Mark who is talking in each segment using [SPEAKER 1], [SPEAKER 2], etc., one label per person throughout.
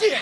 [SPEAKER 1] Yeah.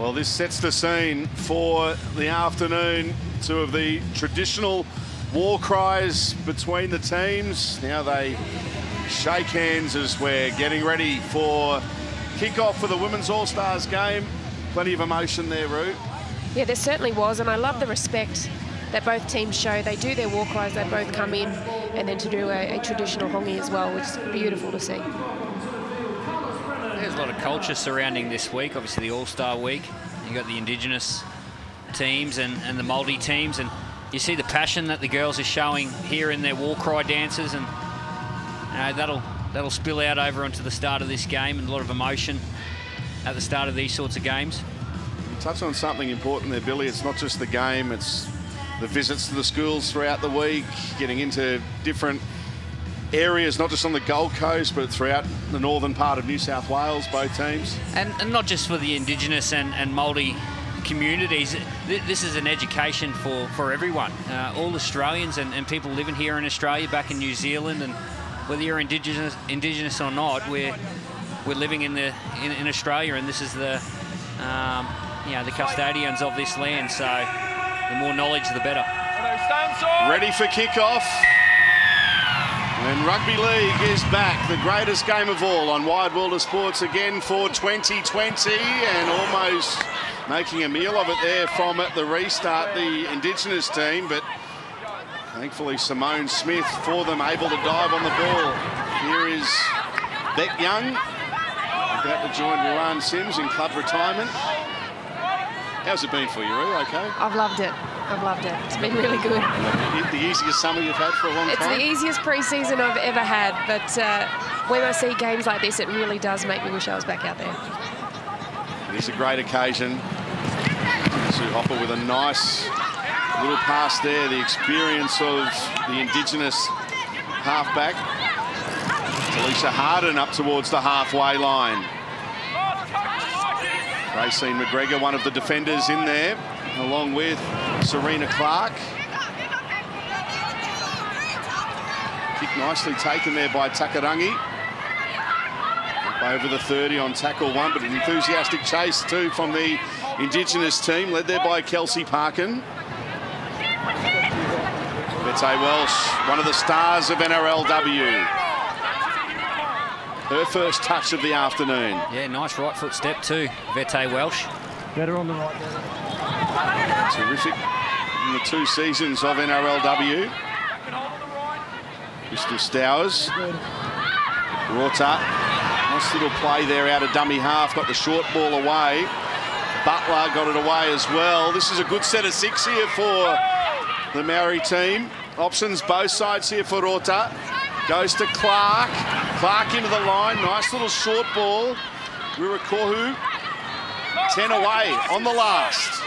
[SPEAKER 2] Well, this sets the scene for the afternoon. Two of the traditional war cries between the teams. Now they shake hands as we're getting ready for kick-off for the Women's All-Stars game. Plenty of emotion there, Roo.
[SPEAKER 1] Yeah, there certainly was, and I love the respect that both teams show. They do their war cries, they both come in, and then to do a traditional hongi as well, which is beautiful to see.
[SPEAKER 3] There's a lot of culture surrounding this week, obviously the All-Star week. You've got the Indigenous teams and the Māori teams, and you see the passion that the girls are showing here in their war cry dances, and that'll spill out over onto the start of this game, and a lot of emotion at the start of these sorts of games.
[SPEAKER 2] You touch on something important there, Billy. It's not just the game, it's the visits to the schools throughout the week, getting into different areas, not just on the Gold Coast, but throughout the northern part of New South Wales, both teams.
[SPEAKER 3] And not just for the Indigenous and Māori communities. This is an education for everyone, all Australians and people living here in Australia, back in New Zealand, and whether you're Indigenous or not, we're living in Australia, and this is the the custodians of this land. So the more knowledge, the better.
[SPEAKER 2] Ready for kickoff. And Rugby League is back, the greatest game of all on Wide World of Sports again for 2020, and almost making a meal of it there from at the restart, the Indigenous team, but thankfully Simone Smith for them able to dive on the ball. Here is Beck Young, about to join Ruan Sims in club retirement. How's it been for you, Roo? Okay?
[SPEAKER 1] I've loved it. I've loved it. It's been really good.
[SPEAKER 2] The easiest summer you've had for a long time?
[SPEAKER 1] It's the easiest pre-season I've ever had, but when I see games like this, it really does make me wish I was back out there.
[SPEAKER 2] It is a great occasion. Sue Hopper with a nice little pass there. The experience of the Indigenous halfback. Talisha Harden up towards the halfway line. Racine McGregor, one of the defenders in there, along with Serena Clark. Kick nicely taken there by Takarangi. Up over the 30 on tackle one, but an enthusiastic chase too from the Indigenous team, led there by Kelsey Parkin. Vete Welsh, one of the stars of NRLW. Her first touch of the afternoon.
[SPEAKER 3] Yeah, nice right foot step too, Vete Welsh.
[SPEAKER 4] Better on the right.
[SPEAKER 2] Terrific in the 2 seasons of NRLW. Mr. Stowers. Rota. Nice little play there out of dummy half. Got the short ball away. Butler got it away as well. This is a good set of 6 here for the Māori team. Options both sides here for Rota. Goes to Clark. Clark into the line. Nice little short ball. Ruakohu. 10 away on the last.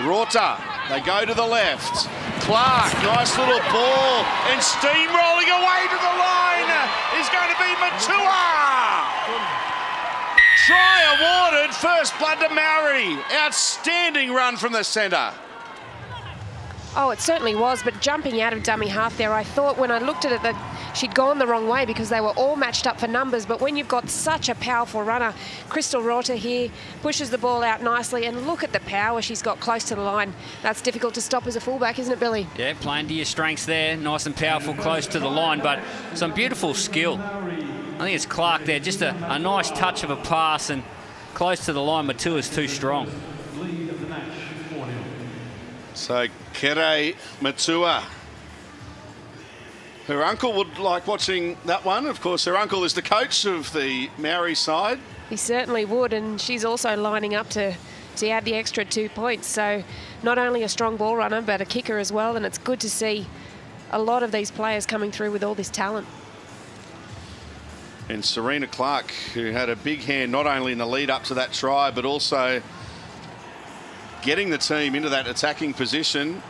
[SPEAKER 2] Rota. They go to the left. Clark. Nice little ball. And steamrolling away to the line is going to be Matua. Try awarded. First blood to Māori. Outstanding run from the centre.
[SPEAKER 1] Oh, it certainly was, but jumping out of dummy half there, I thought when I looked at it that she'd gone the wrong way because they were all matched up for numbers, but when you've got such a powerful runner, Crystal Rota here pushes the ball out nicely, and look at the power she's got close to the line. That's difficult to stop as a fullback, isn't it, Billy?
[SPEAKER 3] Yeah, playing to your strengths there, nice and powerful close to the line, but some beautiful skill. I think it's Clark there, just a nice touch of a pass, and close to the line, Matua's too strong.
[SPEAKER 2] So Kere Matua. Her uncle would like watching that one. Of course, her uncle is the coach of the Māori side.
[SPEAKER 1] He certainly would, and she's also lining up to add the extra 2 points. So not only a strong ball runner, but a kicker as well, and it's good to see a lot of these players coming through with all this talent.
[SPEAKER 2] And Serena Clark, who had a big hand not only in the lead up to that try, but also getting the team into that attacking position.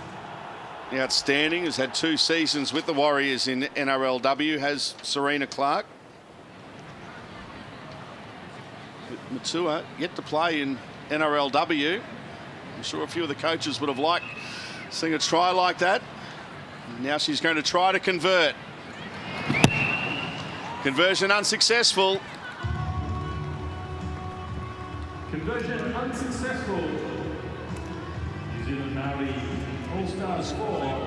[SPEAKER 2] Outstanding, has had 2 seasons with the Warriors in NRLW, has Serena Clark. Matua yet to play in NRLW. I'm sure a few of the coaches would have liked seeing a try like that. Now she's going to try to convert. Conversion unsuccessful.
[SPEAKER 4] Conversion unsuccessful. New Zealand Māori All-Star score.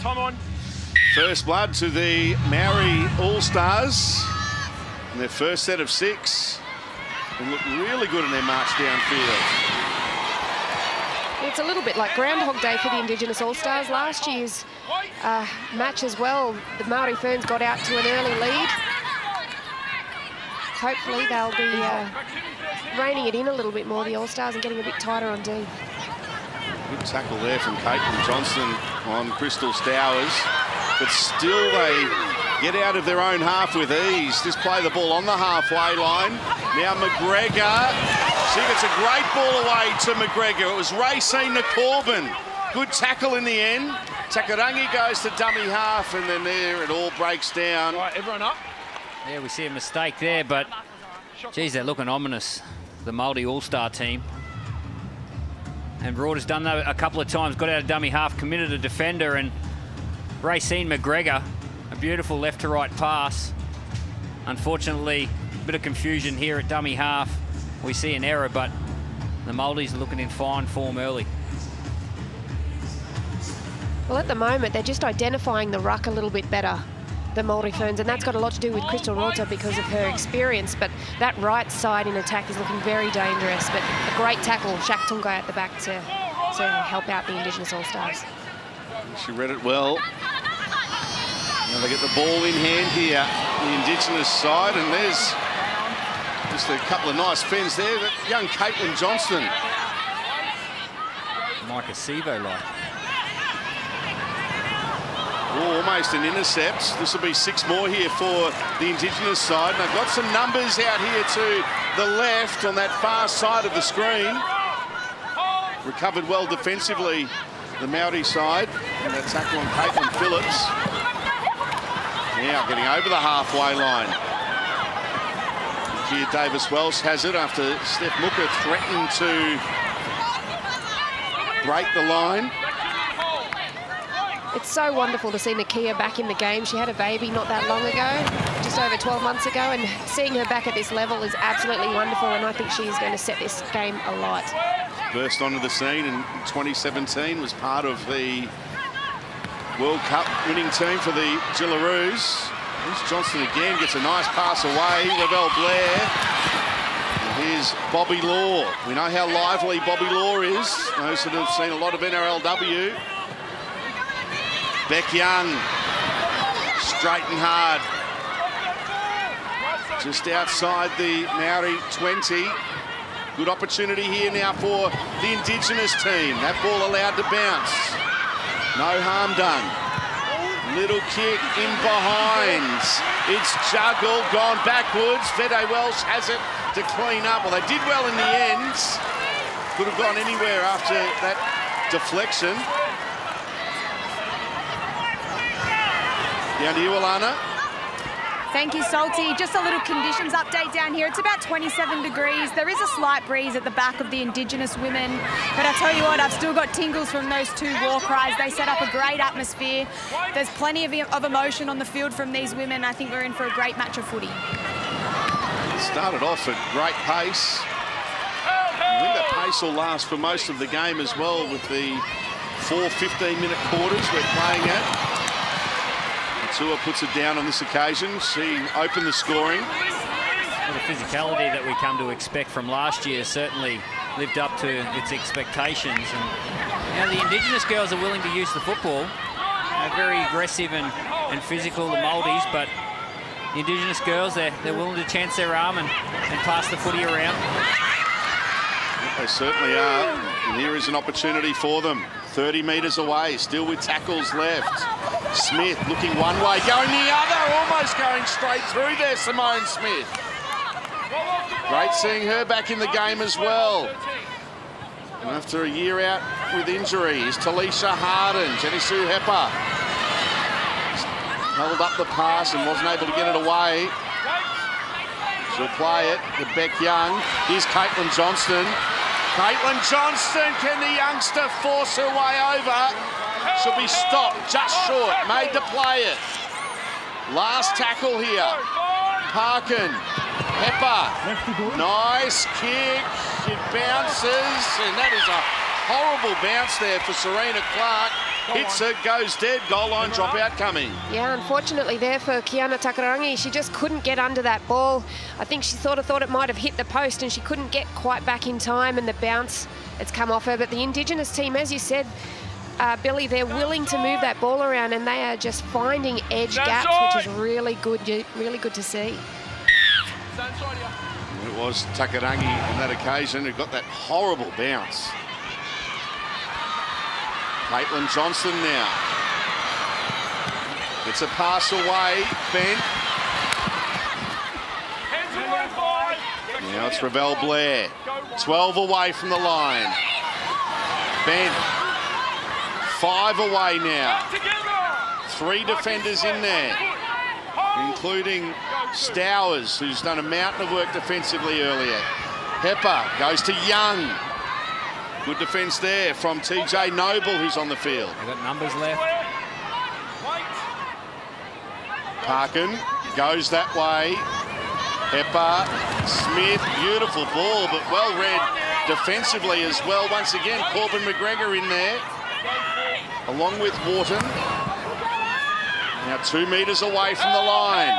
[SPEAKER 4] Time on.
[SPEAKER 2] First blood to the Māori All-Stars in their first set of 6. And look really good in their march downfield.
[SPEAKER 1] It's a little bit like Groundhog Day for the Indigenous All-Stars. Last year's match as well, the Māori Ferns got out to an early lead. Hopefully they'll be reining it in a little bit more, the All-Stars, and getting a bit tighter on D.
[SPEAKER 2] Good tackle there from Caitlin Johnston on Crystal Stowers. But still they get out of their own half with ease. Just play the ball on the halfway line. Now McGregor. She gets a great ball away to McGregor. It was Racine Corbin. Good tackle in the end. Takarangi goes to dummy half, and then there it all breaks down.
[SPEAKER 4] All right, everyone up.
[SPEAKER 3] Yeah, we see a mistake there, but geez, they're looking ominous, the Māori All-Star team. And Broad has done that a couple of times, got out of dummy half, committed a defender, and Racine McGregor, a beautiful left to right pass. Unfortunately, a bit of confusion here at dummy half. We see an error, but the Māoris are looking in fine form early.
[SPEAKER 1] Well, at the moment, they're just identifying the ruck a little bit better, the Māori Ferns, and that's got a lot to do with Crystal Rota because of her experience. But that right side in attack is looking very dangerous. But a great tackle, Shaq Tungai at the back to help out the Indigenous All-Stars.
[SPEAKER 2] She read it well. Now they get the ball in hand here, the Indigenous side, and there's just a couple of nice fends there. That young Caitlin Johnston.
[SPEAKER 3] Micah Sevo like.
[SPEAKER 2] Oh, almost an intercept. This will be 6 more here for the Indigenous side. And they've got some numbers out here to the left on that far side of the screen. Recovered well defensively, the Māori side. And that tackle on Caitlin Phillips. Now getting over the halfway line. Here Davis-Welsh has it after Steph Mooker threatened to break the line.
[SPEAKER 1] It's so wonderful to see Nakia back in the game. She had a baby not that long ago, just over 12 months ago, and seeing her back at this level is absolutely wonderful, and I think she's going to set this game alight.
[SPEAKER 2] Burst onto the scene in 2017, was part of the World Cup winning team for the Gillaroos. Here's Johnston again, gets a nice pass away. Lavelle Blair. And here's Bobby Law. We know how lively Bobby Law is. Those that have seen a lot of NRLW. Beck Young, straight and hard. Just outside the Māori 20. Good opportunity here now for the Indigenous team. That ball allowed to bounce. No harm done. Little kick in behind. It's juggled, gone backwards. Vede Welsh has it to clean up. Well, they did well in the end. Could have gone anywhere after that deflection. Down to you, Alana.
[SPEAKER 5] Thank you, Salty. Just a little conditions update down here. It's about 27 degrees. There is a slight breeze at the back of the Indigenous women. But I tell you what, I've still got tingles from those 2 war cries. They set up a great atmosphere. There's plenty of emotion on the field from these women. I think we're in for a great match of footy.
[SPEAKER 2] It started off at great pace. I think that pace will last for most of the game as well, with the 4 15-minute quarters we're playing at. Tua puts it down on this occasion. She opened the scoring.
[SPEAKER 3] Well, the physicality that we come to expect from last year certainly lived up to its expectations. And now the Indigenous girls are willing to use the football. Very aggressive and physical, the Māoris, but the Indigenous girls, they're willing to chance their arm and pass the footy around.
[SPEAKER 2] They certainly are. And here is an opportunity for them. 30 metres away, still with tackles left. Smith looking one way, going the other, almost going straight through there, Simone Smith. Great seeing her back in the game as well. And after a year out with injury is Talisha Harden. Jenny Sue Hepper held up the pass and wasn't able to get it away. She'll play it to Beck Young. Here's Caitlin Johnston. Caitlin Johnston, can the youngster force her way over? She'll be stopped just short, made to play it. Last tackle here. Parkin, Pepper, nice kick. It bounces, and that is a horrible bounce there for Serena Clark. hits it, goes dead. Goal line dropout coming.
[SPEAKER 1] Yeah, unfortunately there for Kiana Takarangi, she just couldn't get under that ball. I think she sort of thought it might have hit the post and she couldn't get quite back in time, and the bounce, it's come off her. But the Indigenous team, as you said, Billy, they're willing to move that ball around and they are just finding edge gaps, which is really good to see.
[SPEAKER 2] It was Takarangi on that occasion who got that horrible bounce. Caitlin Johnson now. It's a pass away, bent. Now it's Ravel Blair. 12 away from the line. Bent. 5 away now. 3 defenders in there, including Stowers, who's done a mountain of work defensively earlier. Pepper goes to Young. Good defence there from TJ Noble, who's on the field.
[SPEAKER 3] They've got numbers left.
[SPEAKER 2] Parkin goes that way. Pepper, Smith, beautiful ball, but well read defensively as well. Once again, Corbin McGregor in there, along with Wharton. Now 2 metres away from the line.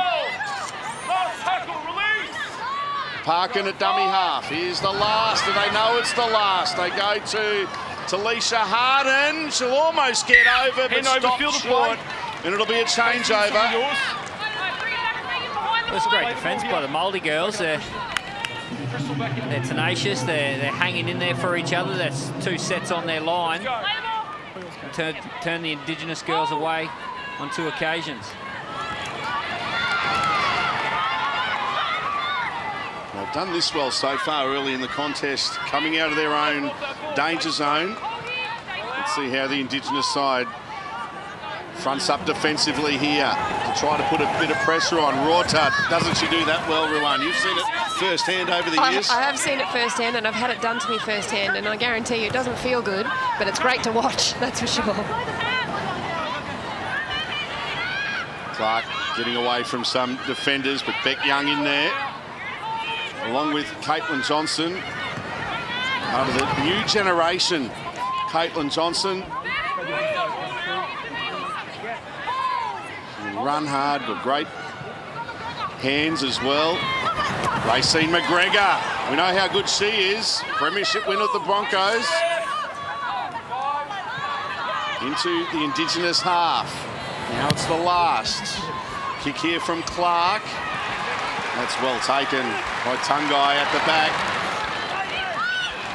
[SPEAKER 2] Parkin at dummy half. Here's the last, and they know it's the last. They go to Talisha Harden. She'll almost get over, but stopped short. And it'll be a changeover.
[SPEAKER 3] That's great defence by the Māori girls. They're tenacious. They're hanging in there for each other. That's 2 sets on their line. Turn the Indigenous girls away on 2 occasions.
[SPEAKER 2] They've done this well so far early in the contest, coming out of their own danger zone. Let's see how the Indigenous side fronts up defensively here to try to put a bit of pressure on. Rorta, doesn't she do that well, Ruan? You've seen it firsthand over the years.
[SPEAKER 1] I have seen it firsthand, and I've had it done to me firsthand, and I guarantee you it doesn't feel good, but it's great to watch, that's for sure.
[SPEAKER 2] Clark getting away from some defenders, but Beck Young in there, along with Caitlin Johnson. Part of the new generation, Caitlin Johnson. Run hard, but great hands as well. Racine McGregor, we know how good she is. Premiership winner of the Broncos. Into the Indigenous half. Now it's the last. Kick here from Clark. That's well taken by Tungai at the back.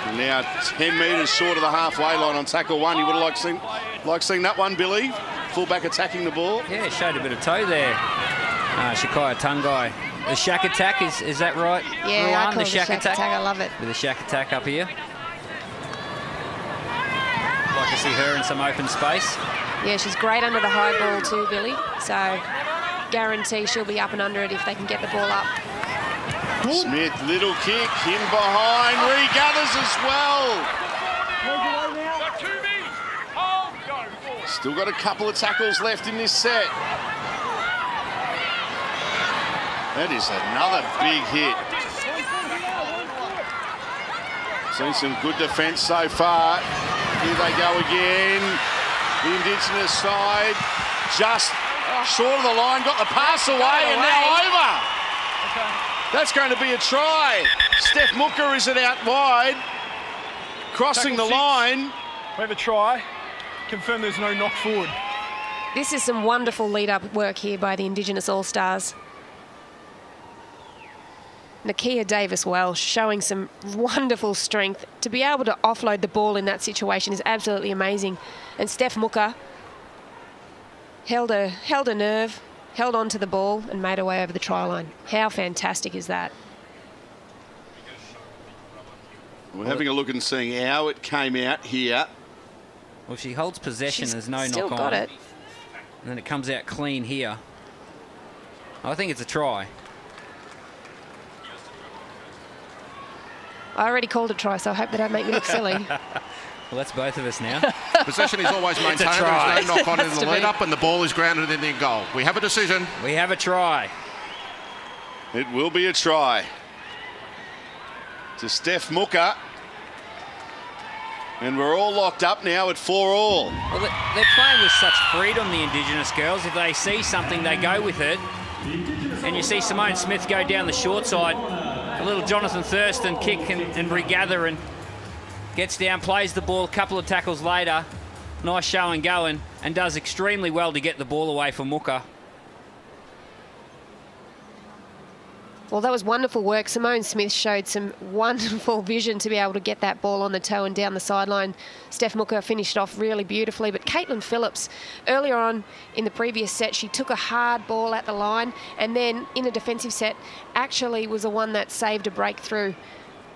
[SPEAKER 2] And now 10 metres short of the halfway line on tackle 1. You would have liked seeing that one, Billy. Fullback attacking the ball.
[SPEAKER 3] Yeah, showed a bit of toe there. Shakaya Tungai. The shack attack, is that right?
[SPEAKER 1] Yeah,
[SPEAKER 3] Ruan,
[SPEAKER 1] I call
[SPEAKER 3] the
[SPEAKER 1] it
[SPEAKER 3] shack attack.
[SPEAKER 1] I love it.
[SPEAKER 3] With the shack attack up here. Like to see her in some open space.
[SPEAKER 1] Yeah, she's great under the high ball too, Billy. So guarantee she'll be up and under it if they can get the ball up.
[SPEAKER 2] Smith, little kick, in behind, regathers as well. Still got a couple of tackles left in this set. That is another big hit. Seen some good defence so far. Here they go again. The Indigenous side just short of the line, got the pass away and now over. That's going to be a try. Steph Mooker is it out wide. Crossing the line.
[SPEAKER 6] We have a try. Confirm there's no knock forward.
[SPEAKER 1] This is some wonderful lead-up work here by the Indigenous All-Stars. Nakia Davis-Welsh showing some wonderful strength. To be able to offload the ball in that situation is absolutely amazing. And Steph Mooker held a nerve, held on to the ball and made her way over the try line. How fantastic is that?
[SPEAKER 2] We're having a look and seeing how it came out here.
[SPEAKER 3] Well, she holds possession, there's no knock on.
[SPEAKER 1] Still got it.
[SPEAKER 3] And then it comes out clean here. I think it's a try.
[SPEAKER 1] I already called a try, so I hope they don't make me look silly.
[SPEAKER 3] Well, that's both of us now.
[SPEAKER 7] Possession is always maintained. There's no knock on in the lead-up, and the ball is grounded in the goal. We have a decision.
[SPEAKER 3] We have a try.
[SPEAKER 2] It will be a try to Steph Mooker. And we're all locked up now at 4-all.
[SPEAKER 3] Well, they're playing with such freedom, the Indigenous girls. If they see something, they go with it. And you see Simone Smith go down the short side. A little Jonathan Thurston kick and regather and gets down, plays the ball a couple of tackles later. Nice show and going, and does extremely well to get the ball away from Mooka.
[SPEAKER 1] Well, that was wonderful work. Simone Smith showed some wonderful vision to be able to get that ball on the toe and down the sideline. Steph Mooka finished off really beautifully, but Caitlin Phillips, earlier on in the previous set, she took a hard ball at the line, and then in a defensive set, actually was the one that saved a breakthrough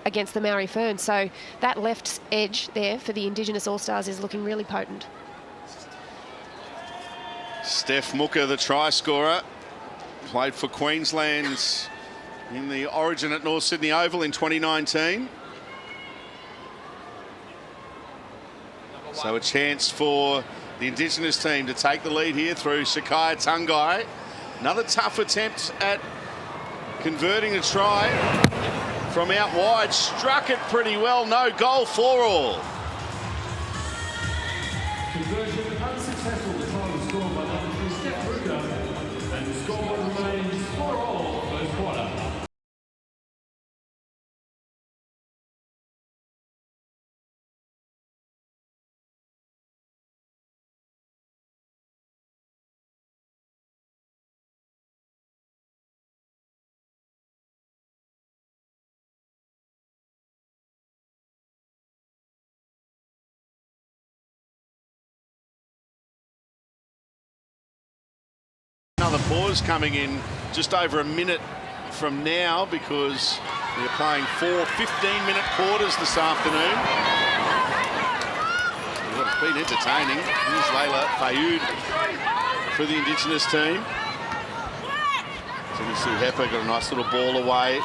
[SPEAKER 1] against the Maori Ferns. So that left edge there for the Indigenous All-Stars is looking really potent.
[SPEAKER 2] Steph Mooka, the try scorer, played for Queensland in the Origin at North Sydney Oval in 2019. So a chance for the Indigenous team to take the lead here through Shakaya Tungai. Another tough attempt at converting a try from out wide. Struck it pretty well. No goal, 4-all.
[SPEAKER 4] Conversion unsuccessful. The try was scored by number 3 Steph Mooka, and the score remains 4-all first quarter.
[SPEAKER 2] Another pause coming in just over a minute from now because we're playing 4 15-minute quarters this afternoon. Well, it's been entertaining. Here's Layla Fayoud for the Indigenous team. Jenny Sue Hepper got a nice little ball away.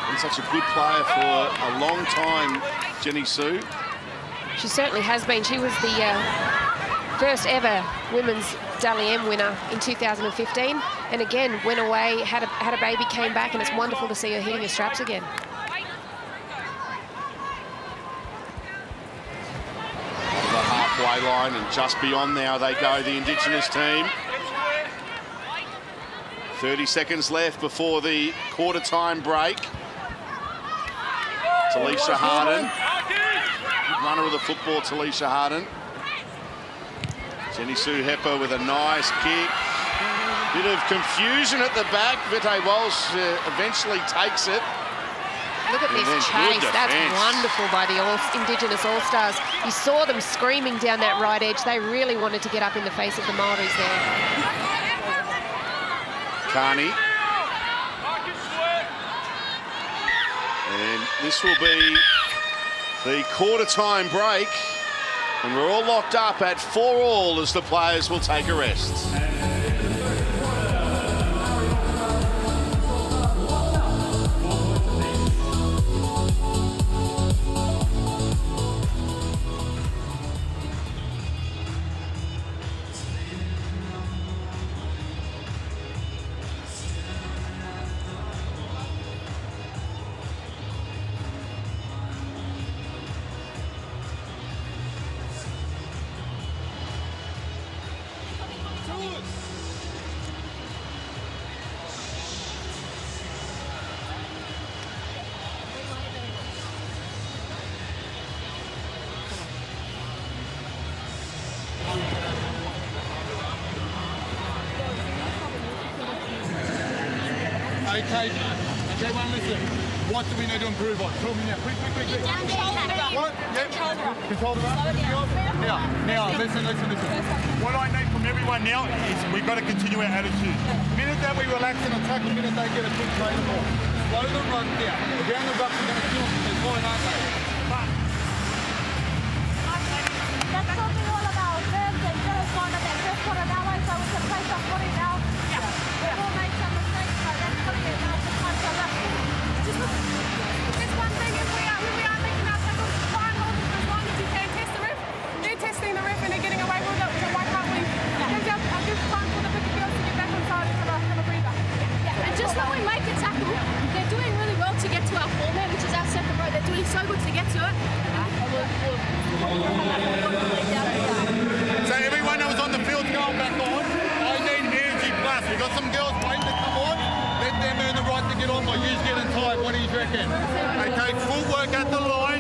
[SPEAKER 2] Been such a good player for a long time, Jenny Sue.
[SPEAKER 1] She certainly has been. She was the first ever women's Dally M winner in 2015, and again went away, had a baby, came back, and it's wonderful to see her hitting the straps again.
[SPEAKER 2] On the halfway line and just beyond now they go, the Indigenous team. 30 seconds left before the quarter time break. Talisha Harden, good runner of the football, Talisha Harden. Jenny Sue Hepper with a nice kick. Bit of confusion at the back. Vete Walsh eventually takes it.
[SPEAKER 1] Look at this chase. That's wonderful by the Indigenous All-Stars. You saw them screaming down that right edge. They really wanted to get up in the face of the Māoris there.
[SPEAKER 2] Carney. And this will be the quarter time break. And we're all locked up at 4-all as the players will take a rest.
[SPEAKER 8] Okay, everyone listen. What do we need to improve on? Tell me now, quick. What? Yep. Control the run. Now, listen. What I need from everyone now is we've got to continue our attitude. The minute that we relax and attack, the minute they get a good play the ball. Slow the run down. Around the ruck, we're going to kill them. They're fine, aren't they?
[SPEAKER 9] That's talking all about verbs and just kind of that first quarter that way, so we can play some footy now. We've all made some mistakes, so that's footy and now this one. So just one thing, if we are making our tackles, try and hold it as long as you can. Test the ref. They're testing the ref and they're getting away with it, so why can't we? I'll give time for the bigger girls to get back on side and have a breather.
[SPEAKER 10] Yeah, and just when we make a tackle, they're doing really well to get to our format, which is our second row. They're doing so good to get to it.
[SPEAKER 8] So everyone that was on the field going back on, I need energy plus. We've got some girls waiting to come on. Let them earn the right to get on, but you getting tired. What do you reckon? Okay, full work at the line.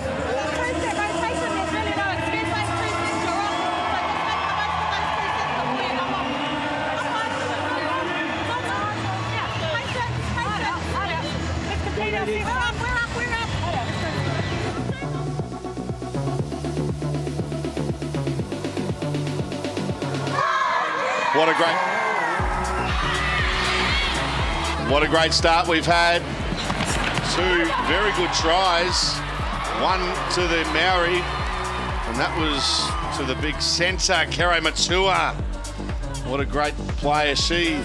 [SPEAKER 2] What a great start we've had. Two very good tries. One to the Māori, and that was to the big centre, Kere Matua. What a great player she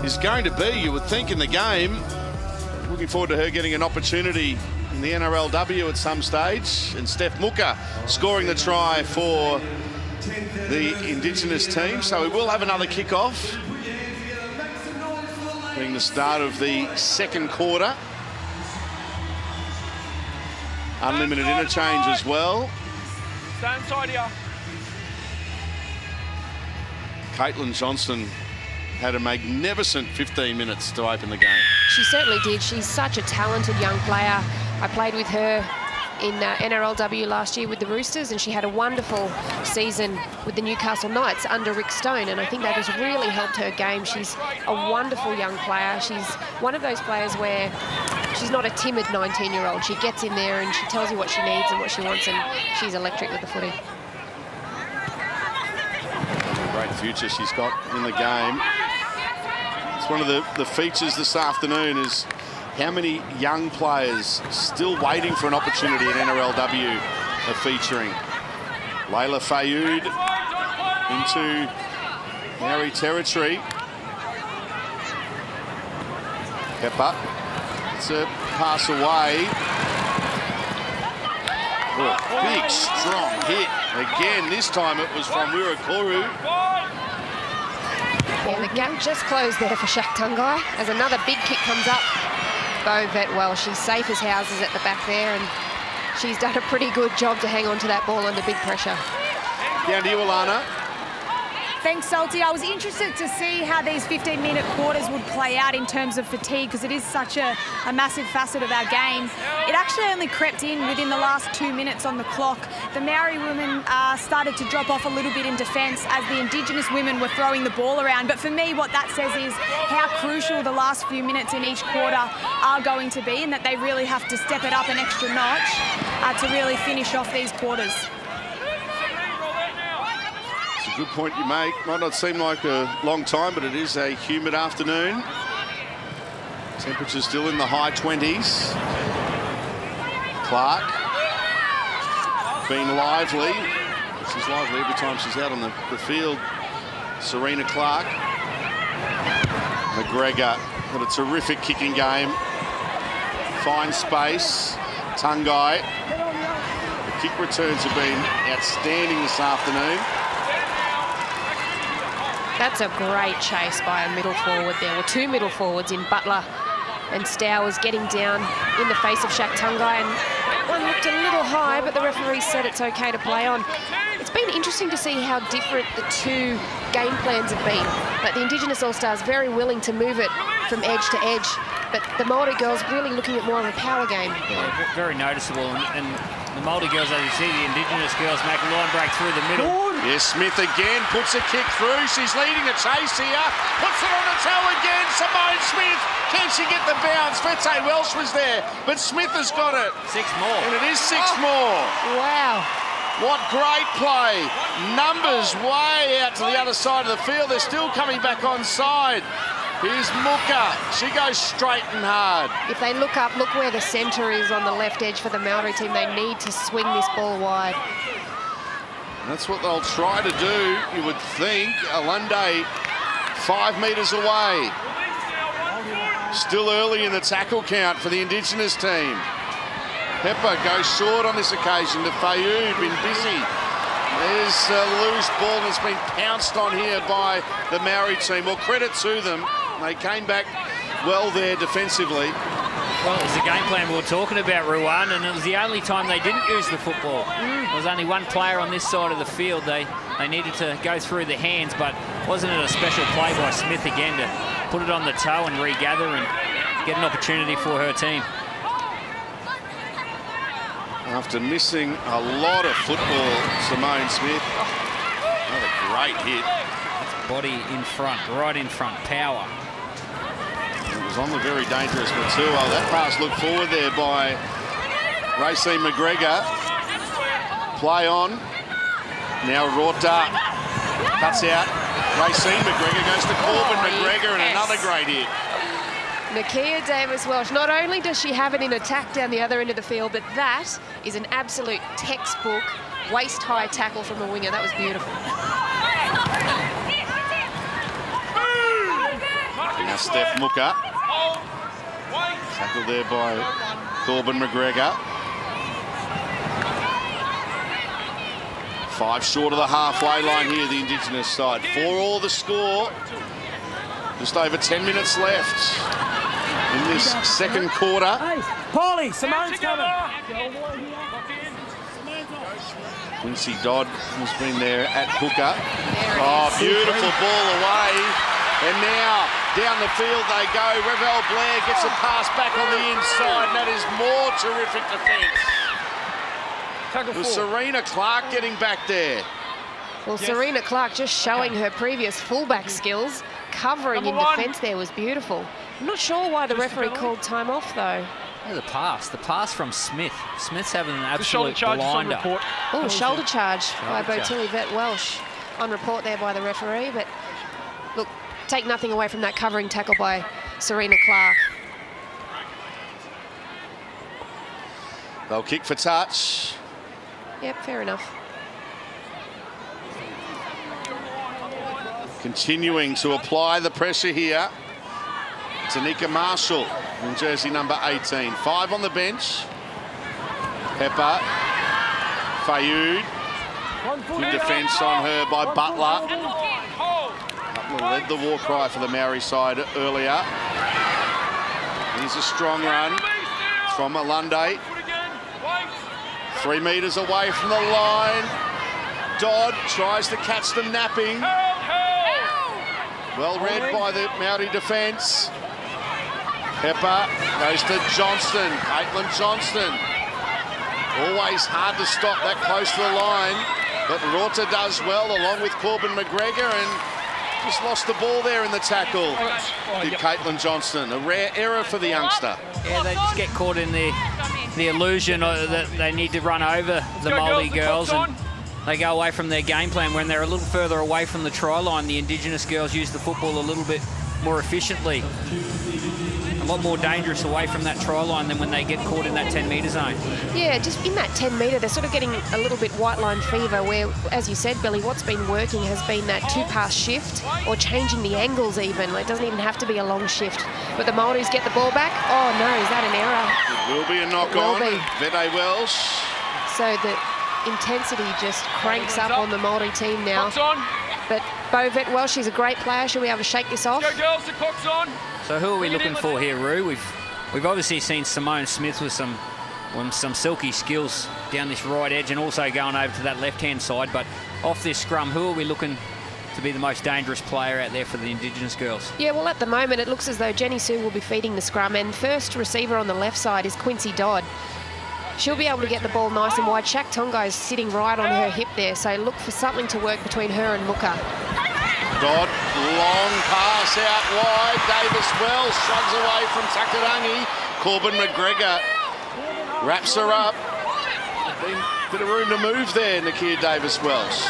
[SPEAKER 2] is going to be, you would think, in the game. Looking forward to her getting an opportunity in the NRLW at some stage. And Steph Muka scoring the try for the Indigenous team. So we will have another kick-off, being the start of the second quarter. Unlimited interchange as well.
[SPEAKER 6] Stand inside here.
[SPEAKER 2] Caitlin Johnson had a magnificent 15 minutes to open the game.
[SPEAKER 1] She certainly did. She's such a talented young player. I played with her in NRLW last year with the Roosters, and she had a wonderful season with the Newcastle Knights under Rick Stone, and I think that has really helped her game. She's a wonderful young player. She's one of those players where she's not a timid 19-year-old. She gets in there and she tells you what she needs and what she wants, and she's electric with the footy.
[SPEAKER 2] Great future she's got in the game. It's one of the features this afternoon is how many young players still waiting for an opportunity at NRLW are featuring. Layla Fayoud into Māori territory. Pepper. It's a pass away. Oh, big, strong hit. Again, this time it was from Wirakoru.
[SPEAKER 1] Yeah, the gap just closed there for Shaktungai as another big kick comes up. Bo Vetwell, she's safe as houses at the back there, and she's done a pretty good job to hang on to that ball under big pressure.
[SPEAKER 2] Down to you, Alana.
[SPEAKER 5] Thanks, Salty. I was interested to see how these 15-minute quarters would play out in terms of fatigue, because it is such a massive facet of our game. It actually only crept in within the last 2 minutes on the clock. The Māori women started to drop off a little bit in defence as the Indigenous women were throwing the ball around. But for me, what that says is how crucial the last few minutes in each quarter are going to be, and that they really have to step it up an extra notch to really finish off these quarters.
[SPEAKER 2] Good point you make. Might not seem like a long time, but it is a humid afternoon. Temperatures still in the high 20s. Clark being lively. She's lively every time she's out on the field. Serena Clark. McGregor had a terrific kicking game. Fine space. Tungai. The kick returns have been outstanding this afternoon.
[SPEAKER 1] That's a great chase by a middle forward there. Well, two middle forwards in Butler and Stowers getting down in the face of Shaktungai, and that one looked a little high, but the referee said it's okay to play on. It's been interesting to see how different the two game plans have been. Like the Indigenous All-Stars very willing to move it from edge to edge, but the Māori girls really looking at more of a power game.
[SPEAKER 3] Yeah, very noticeable, and the Māori girls, as you see, the Indigenous girls make a line break through the middle.
[SPEAKER 2] Yes, Smith again puts a kick through. She's leading the chase here. Puts it on the toe again. Simone Smith. Can she get the bounce? Fete Welsh was there, but Smith has got it.
[SPEAKER 3] 6 more.
[SPEAKER 2] And it is 6 more.
[SPEAKER 1] Wow.
[SPEAKER 2] What great play. Numbers way out to the other side of the field. They're still coming back onside. Here's Muka. She goes straight and hard.
[SPEAKER 1] If they look up, look where the centre is on the left edge for the Māori team. They need to swing this ball wide.
[SPEAKER 2] That's what they'll try to do, you would think. Alunde 5 metres away. Still early in the tackle count for the Indigenous team. Pepper goes short on this occasion to Fayoud, been busy. There's a loose ball that's been pounced on here by the Māori team. Well, credit to them. They came back well there defensively.
[SPEAKER 3] Well, it's the game plan we were talking about, Ruan, and it was the only time they didn't use the football. There was only one player on this side of the field. They needed to go through the hands, but wasn't it a special play by Smith again to put it on the toe and regather and get an opportunity for her team?
[SPEAKER 2] After missing a lot of football, Simone Smith. Another great hit.
[SPEAKER 3] Body in front, right in front, power.
[SPEAKER 2] It was on the very dangerous Matua. That pass looked forward there by Racine McGregor. Play on. Now Rota cuts out. Racine McGregor goes to Corbin McGregor, and another great hit.
[SPEAKER 1] Nakia Davis-Welsh, not only does she have it in attack down the other end of the field, but that is an absolute textbook waist-high tackle from a winger. That was beautiful.
[SPEAKER 2] Now Steph Muka. Tackled there by Corbin McGregor. 5 short of the halfway line here, the Indigenous side. 4-all the score. Just over 10 minutes left in this second quarter.
[SPEAKER 11] Paulie, Simone's coming.
[SPEAKER 2] Quincy Dodd has been there at hooker. Oh, beautiful ball away. And now down the field they go. Revel Blair gets a pass back on the inside, and that is more terrific defence. It was Serena Clark getting back there.
[SPEAKER 1] Well, Serena Clark just showing her previous fullback skills. Covering in defence there was beautiful. I'm not sure why the referee called time off, though.
[SPEAKER 3] Oh, the pass from Smith. Smith's having an absolute blinder.
[SPEAKER 1] Oh, shoulder charge by Botilli Vet-Welsh on report there by the referee. But look, take nothing away from that covering tackle by Serena Clark.
[SPEAKER 2] They'll kick for touch.
[SPEAKER 1] Yep, fair enough.
[SPEAKER 2] Continuing to apply the pressure here. Tanika Marshall in jersey number 18. 5 on the bench. Pepper. Fayoud. Good defence on her by Butler. Butler led the war cry for the Maori side earlier. Here's a strong run from Alunde. 3 metres away from the line. Dodd tries to catch them napping. Well read by the Maori defence. Pepper goes to Johnston. Caitlin Johnston. Always hard to stop that close to the line. But Rota does well along with Corbin McGregor, and just lost the ball there in the tackle. Did Caitlin Johnston. A rare error for the youngster.
[SPEAKER 3] Yeah, they just get caught in the illusion that they need to run over the Māori girls, and they go away from their game plan. When they're a little further away from the try line, the Indigenous girls use the football a little bit more efficiently. A lot more dangerous away from that try line than when they get caught in that 10-metre zone.
[SPEAKER 1] Yeah, just in that 10-metre, they're sort of getting a little bit white line fever where, as you said, Billy, what's been working has been that 2-pass shift or changing the angles even. It doesn't even have to be a long shift. But the Māoris get the ball back. Oh, no, is that an error?
[SPEAKER 2] It will be a knock-on. Vete Welsh.
[SPEAKER 1] So the intensity just cranks up on the Māori team now. But Bo Vet-Welsh, she's a great player. She'll be able to shake this off.
[SPEAKER 6] Go girls, the clock's on.
[SPEAKER 3] So who are we looking for here, Roo? We've obviously seen Simone Smith with some silky skills down this right edge and also going over to that left-hand side. But off this scrum, who are we looking to be the most dangerous player out there for the Indigenous girls?
[SPEAKER 1] Yeah, well, at the moment, it looks as though Jenny Sue will be feeding the scrum, and first receiver on the left side is Quincy Dodd. She'll be able to get the ball nice and wide. Shaq Tonga is sitting right on her hip there, so look for something to work between her and Muka.
[SPEAKER 2] Dodd, long pass out wide. Davis Wells shrugs away from Takarangi. Corbin McGregor wraps her up. Been a bit of room to move there, Nakia Davis Wells.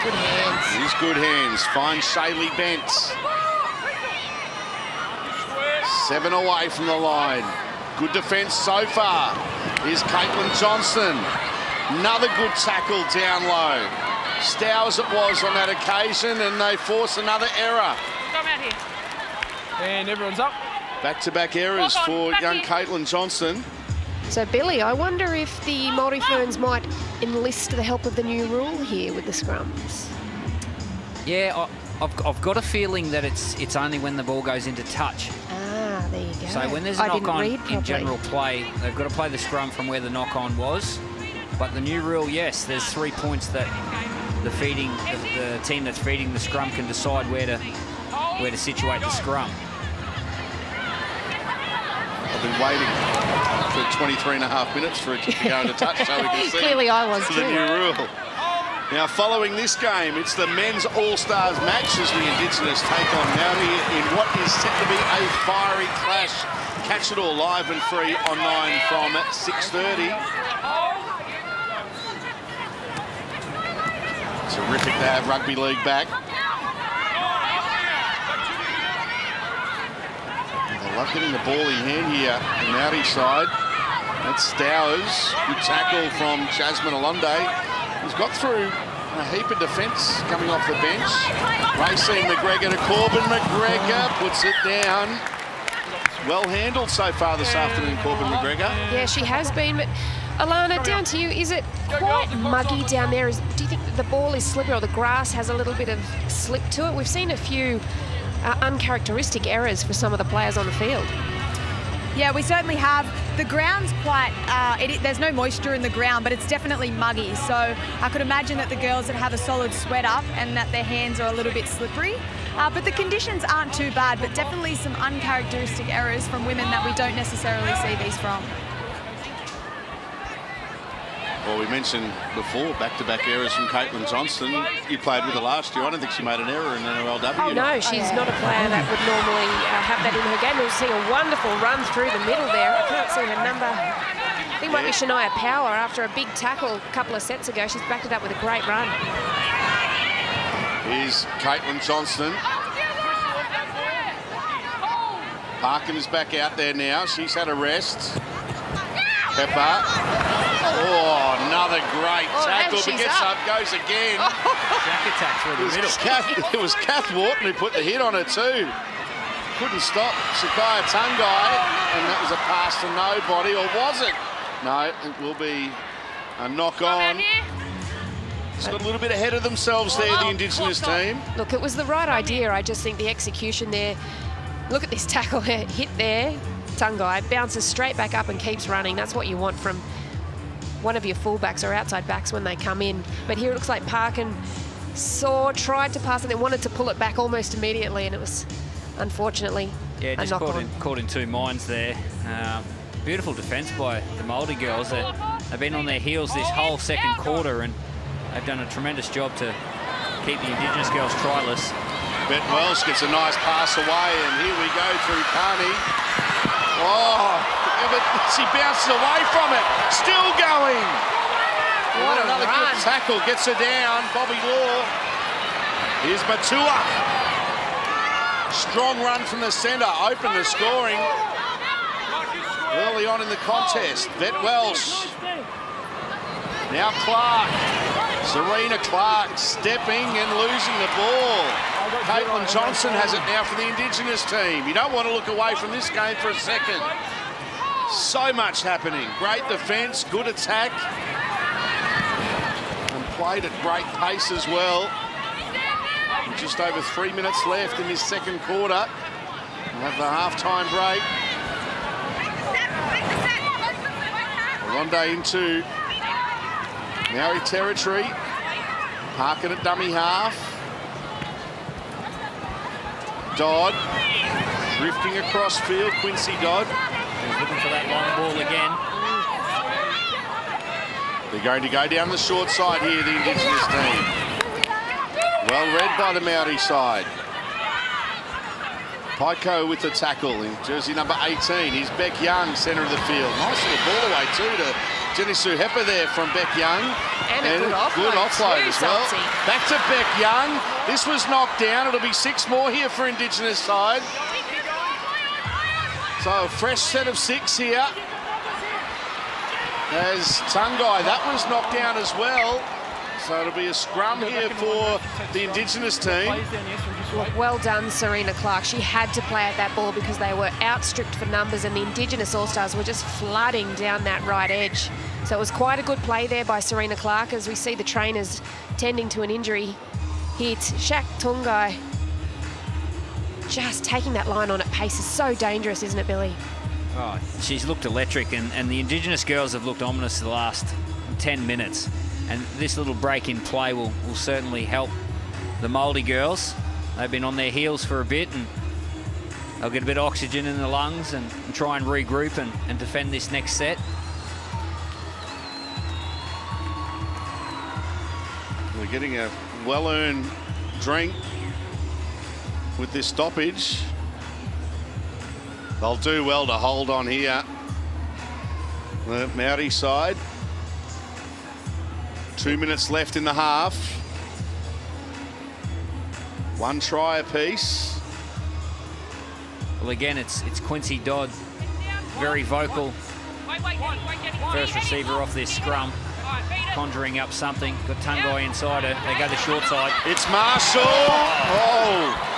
[SPEAKER 1] Good hands.
[SPEAKER 2] These good hands. Finds Shaylee Bent. 7 away from the line. Good defence so far. Here's Caitlin Johnston. Another good tackle down low. Stow as it was on that occasion, and they force another error.
[SPEAKER 6] Come out here. And everyone's up.
[SPEAKER 2] Back-to-back errors for young Caitlin Johnston.
[SPEAKER 1] So, Billy, I wonder if the Māori Ferns might enlist the help of the new rule here with the scrums.
[SPEAKER 3] Yeah, I've got a feeling that it's only when the ball goes into touch.
[SPEAKER 1] Ah, There you go.
[SPEAKER 3] So when there's a knock-on in general play, they've got to play the scrum from where the knock-on was. But the new rule, yes, there's 3 points that the team that's feeding the scrum can decide where to situate the scrum.
[SPEAKER 2] I've been waiting for 23.5 minutes for it to go into touch so we can see.
[SPEAKER 1] Clearly I was
[SPEAKER 2] the new rule. Now, following this game, it's the men's All-Stars match as the Indigenous take on Māori in what is set to be a fiery clash. Catch it all live and free on 9 from 6:30. Terrific to have rugby league back. They love getting the ball in hand here, the Māori side. That's Stowers. Good tackle from Jasmine Alonde. He's got through a heap of defence coming off the bench. Racing McGregor to Corbin. McGregor puts it down. Well handled so far this afternoon, Corbin McGregor.
[SPEAKER 1] Yeah, she has been. But Alana, down to you. Is it quite muggy down there? Do you think that the ball is slippery or the grass has a little bit of slip to it? We've seen a few uncharacteristic errors for some of the players on the field.
[SPEAKER 5] Yeah, we certainly have. The ground's quite, there's no moisture in the ground, but it's definitely muggy. So I could imagine that the girls that have a solid sweat up and that their hands are a little bit slippery. But the conditions aren't too bad, but definitely some uncharacteristic errors from women that we don't necessarily see these from.
[SPEAKER 2] Well, we mentioned before back-to-back errors from Caitlin Johnston. You played with her last year. I don't think she made an error in NRLW.
[SPEAKER 1] Oh, no, she's not a player that would normally have that in her game. We've seen a wonderful run through the middle there. I can't see her number. I think it might be Shania Power after a big tackle a couple of sets ago. She's backed it up with a great run.
[SPEAKER 2] Here's Caitlin Johnston. Parkin is back out there now. She's had a rest. Pepper. Oh, another great tackle, but gets up, goes again.
[SPEAKER 3] Jack attack through the middle.
[SPEAKER 2] It was Kath Wharton who put the hit on it too. Couldn't stop Sakaya Tungai, and that was a pass to nobody, or was it? No, it will be a knock-on. It's got a little bit ahead of themselves there, the Indigenous team.
[SPEAKER 1] Look, it was the right idea. I just think the execution there. Look at this tackle hit there. Tungai bounces straight back up and keeps running. That's what you want from one of your fullbacks or outside backs when they come in. But here it looks like Parkin tried to pass and then wanted to pull it back almost immediately, and it was unfortunately
[SPEAKER 3] a just caught in two minds there. Beautiful defence by the Māori girls. They've been on their heels this whole second quarter, and they've done a tremendous job to keep the Indigenous girls tryless.
[SPEAKER 2] Bet Welsh gets a nice pass away, and here we go through Carney. Oh, but she bounces away from it. Still going.
[SPEAKER 1] What
[SPEAKER 2] another
[SPEAKER 1] run.
[SPEAKER 2] Good tackle. Gets her down. Bobby Law. Here's Matua. Strong run from the centre. Open the scoring. Early on in the contest. Bet Welsh. Now Clark. Serena Clark stepping and losing the ball. Caitlin Johnson has it now for the Indigenous team. You don't want to look away from this game for a second. So much happening. Great defence, good attack. And played at great pace as well. And just over 3 minutes left in this second quarter. We'll have the half-time break. Ronde into Māori territory. Parkin at dummy half. Dodd drifting across field. Quincy Dodd.
[SPEAKER 3] He's looking for that long ball again.
[SPEAKER 2] They're going to go down the short side here, the Indigenous team. Well read by the Māori side. Paiko with the tackle in jersey number 18. Here's Beck Young, centre of the field. Nice little ball away too to Jenny Sue Hepper there from Beck Young.
[SPEAKER 1] And a good offload
[SPEAKER 2] as well. Back to Beck Young. This was knocked down. It'll be 6 more here for Indigenous side. So a fresh set of 6 here. As Tungai, that was knocked down as well. So it'll be a scrum here for the Indigenous team.
[SPEAKER 1] Well done, Serena Clark. She had to play at that ball because they were outstripped for numbers, and the Indigenous All-Stars were just flooding down that right edge. So it was quite a good play there by Serena Clark as we see the trainers tending to an injury hit. Shaq Tungai just taking that line on at pace is so dangerous, isn't it, Billy?
[SPEAKER 3] Oh, she's looked electric, and the Indigenous girls have looked ominous the last 10 minutes. And this little break in play will certainly help the Māori girls. They've been on their heels for a bit, and they'll get a bit of oxygen in the lungs and try and regroup and defend this next set.
[SPEAKER 2] We're getting a well-earned drink with this stoppage. They'll do well to hold on here. The Māori side. 2 minutes left in the half. 1 try apiece.
[SPEAKER 3] Well, again, it's Quincy Dodd, very vocal. First receiver off this scrum, conjuring up something. Got Tungai inside her. They go the short side.
[SPEAKER 2] It's Marshall. Oh,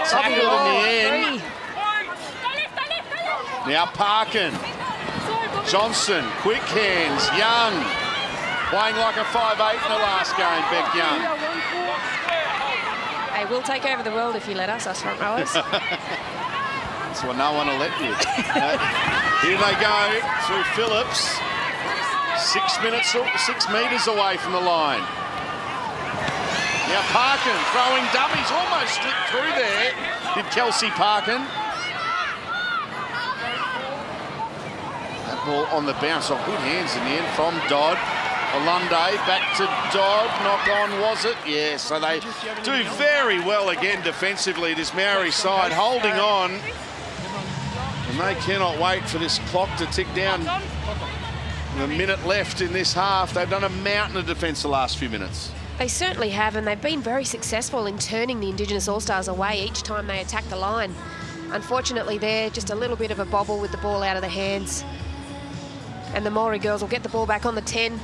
[SPEAKER 2] tackled in the end. Now Parkin. Johnson, quick hands. Young, playing like a 5'8" in the last game, Beck Young.
[SPEAKER 1] Hey, we'll take over the world if you let us front rowers.
[SPEAKER 2] That's why no one will let you. Here they go through Phillips. 6 metres away from the line. Now Parkin throwing dummies, almost slipped through there. Did Kelsey Parkin. That ball on the bounce. Oh, good hands in the end from Dodd. Olunde back to Dodd. Knock on, was it? Yeah, so they do very well again defensively, this Māori side, holding on. And they cannot wait for this clock to tick down. A minute left in this half. They've done a mountain of defence the last few minutes.
[SPEAKER 1] They certainly have, and they've been very successful in turning the Indigenous All-Stars away each time they attack the line. Unfortunately, they're just a little bit of a bobble with the ball out of the hands. And the Māori girls will get the ball back on the 10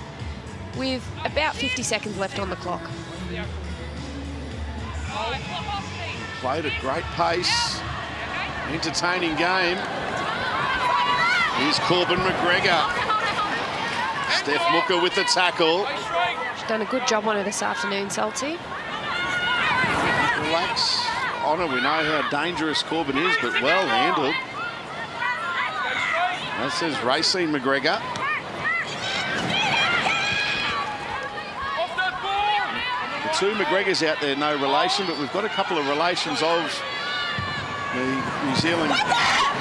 [SPEAKER 1] with about 50 seconds left on the clock.
[SPEAKER 2] Played at great pace. Entertaining game. Here's Corbin McGregor. Steph Mooker with the tackle.
[SPEAKER 1] She's done a good job on her this afternoon, Salty.
[SPEAKER 2] Relax. Honour, we know how dangerous Corbin is, but well handled. That says Racine McGregor. The 2 McGregors out there, no relation, but we've got a couple of relations of the New Zealand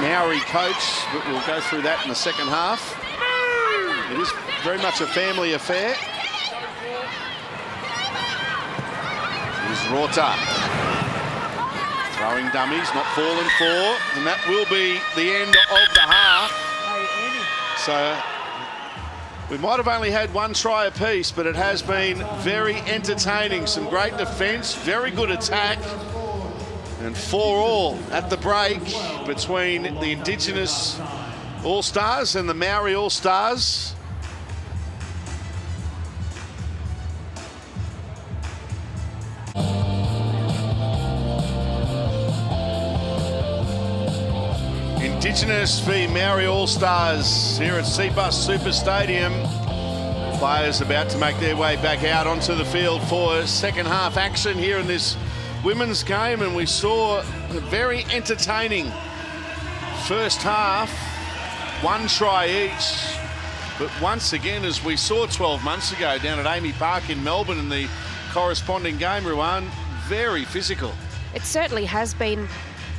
[SPEAKER 2] Maori coach, but we'll go through that in the second half. It is very much a family affair. Here's Rota. Throwing dummies, not falling for, and that will be the end of the half. So we might have only had 1 try apiece, but it has been very entertaining. Some great defence, very good attack. And 4-all at the break between the Indigenous All-Stars and the Maori All-Stars. Indigenous v Maori All-Stars here at Seabus Super Stadium. Players about to make their way back out onto the field for second half action here in this women's game, and we saw a very entertaining first half. 1 try each, but once again, as we saw 12 months ago down at Amy Park in Melbourne in the corresponding game, Ruan, very physical.
[SPEAKER 1] It certainly has been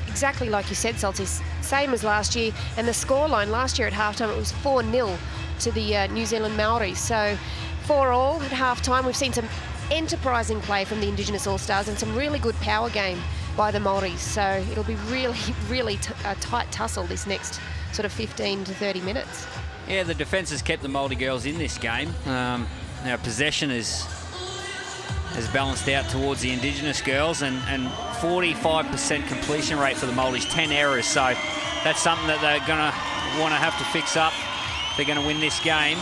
[SPEAKER 1] exactly like you said, Salty, same as last year. And the scoreline last year at halftime, it was 4-0 to the New Zealand Maoris. So 4-all at halftime. We've seen some enterprising play from the Indigenous All-Stars and some really good power game by the Māoris. So it'll be really a tight tussle this next sort of 15 to 30 minutes.
[SPEAKER 3] Yeah, the defence has kept the Māori girls in this game. Now possession is balanced out towards the Indigenous girls, and 45% completion rate for the Māoris, 10 errors. So that's something that they're going to want to have to fix up if they're going to win this game.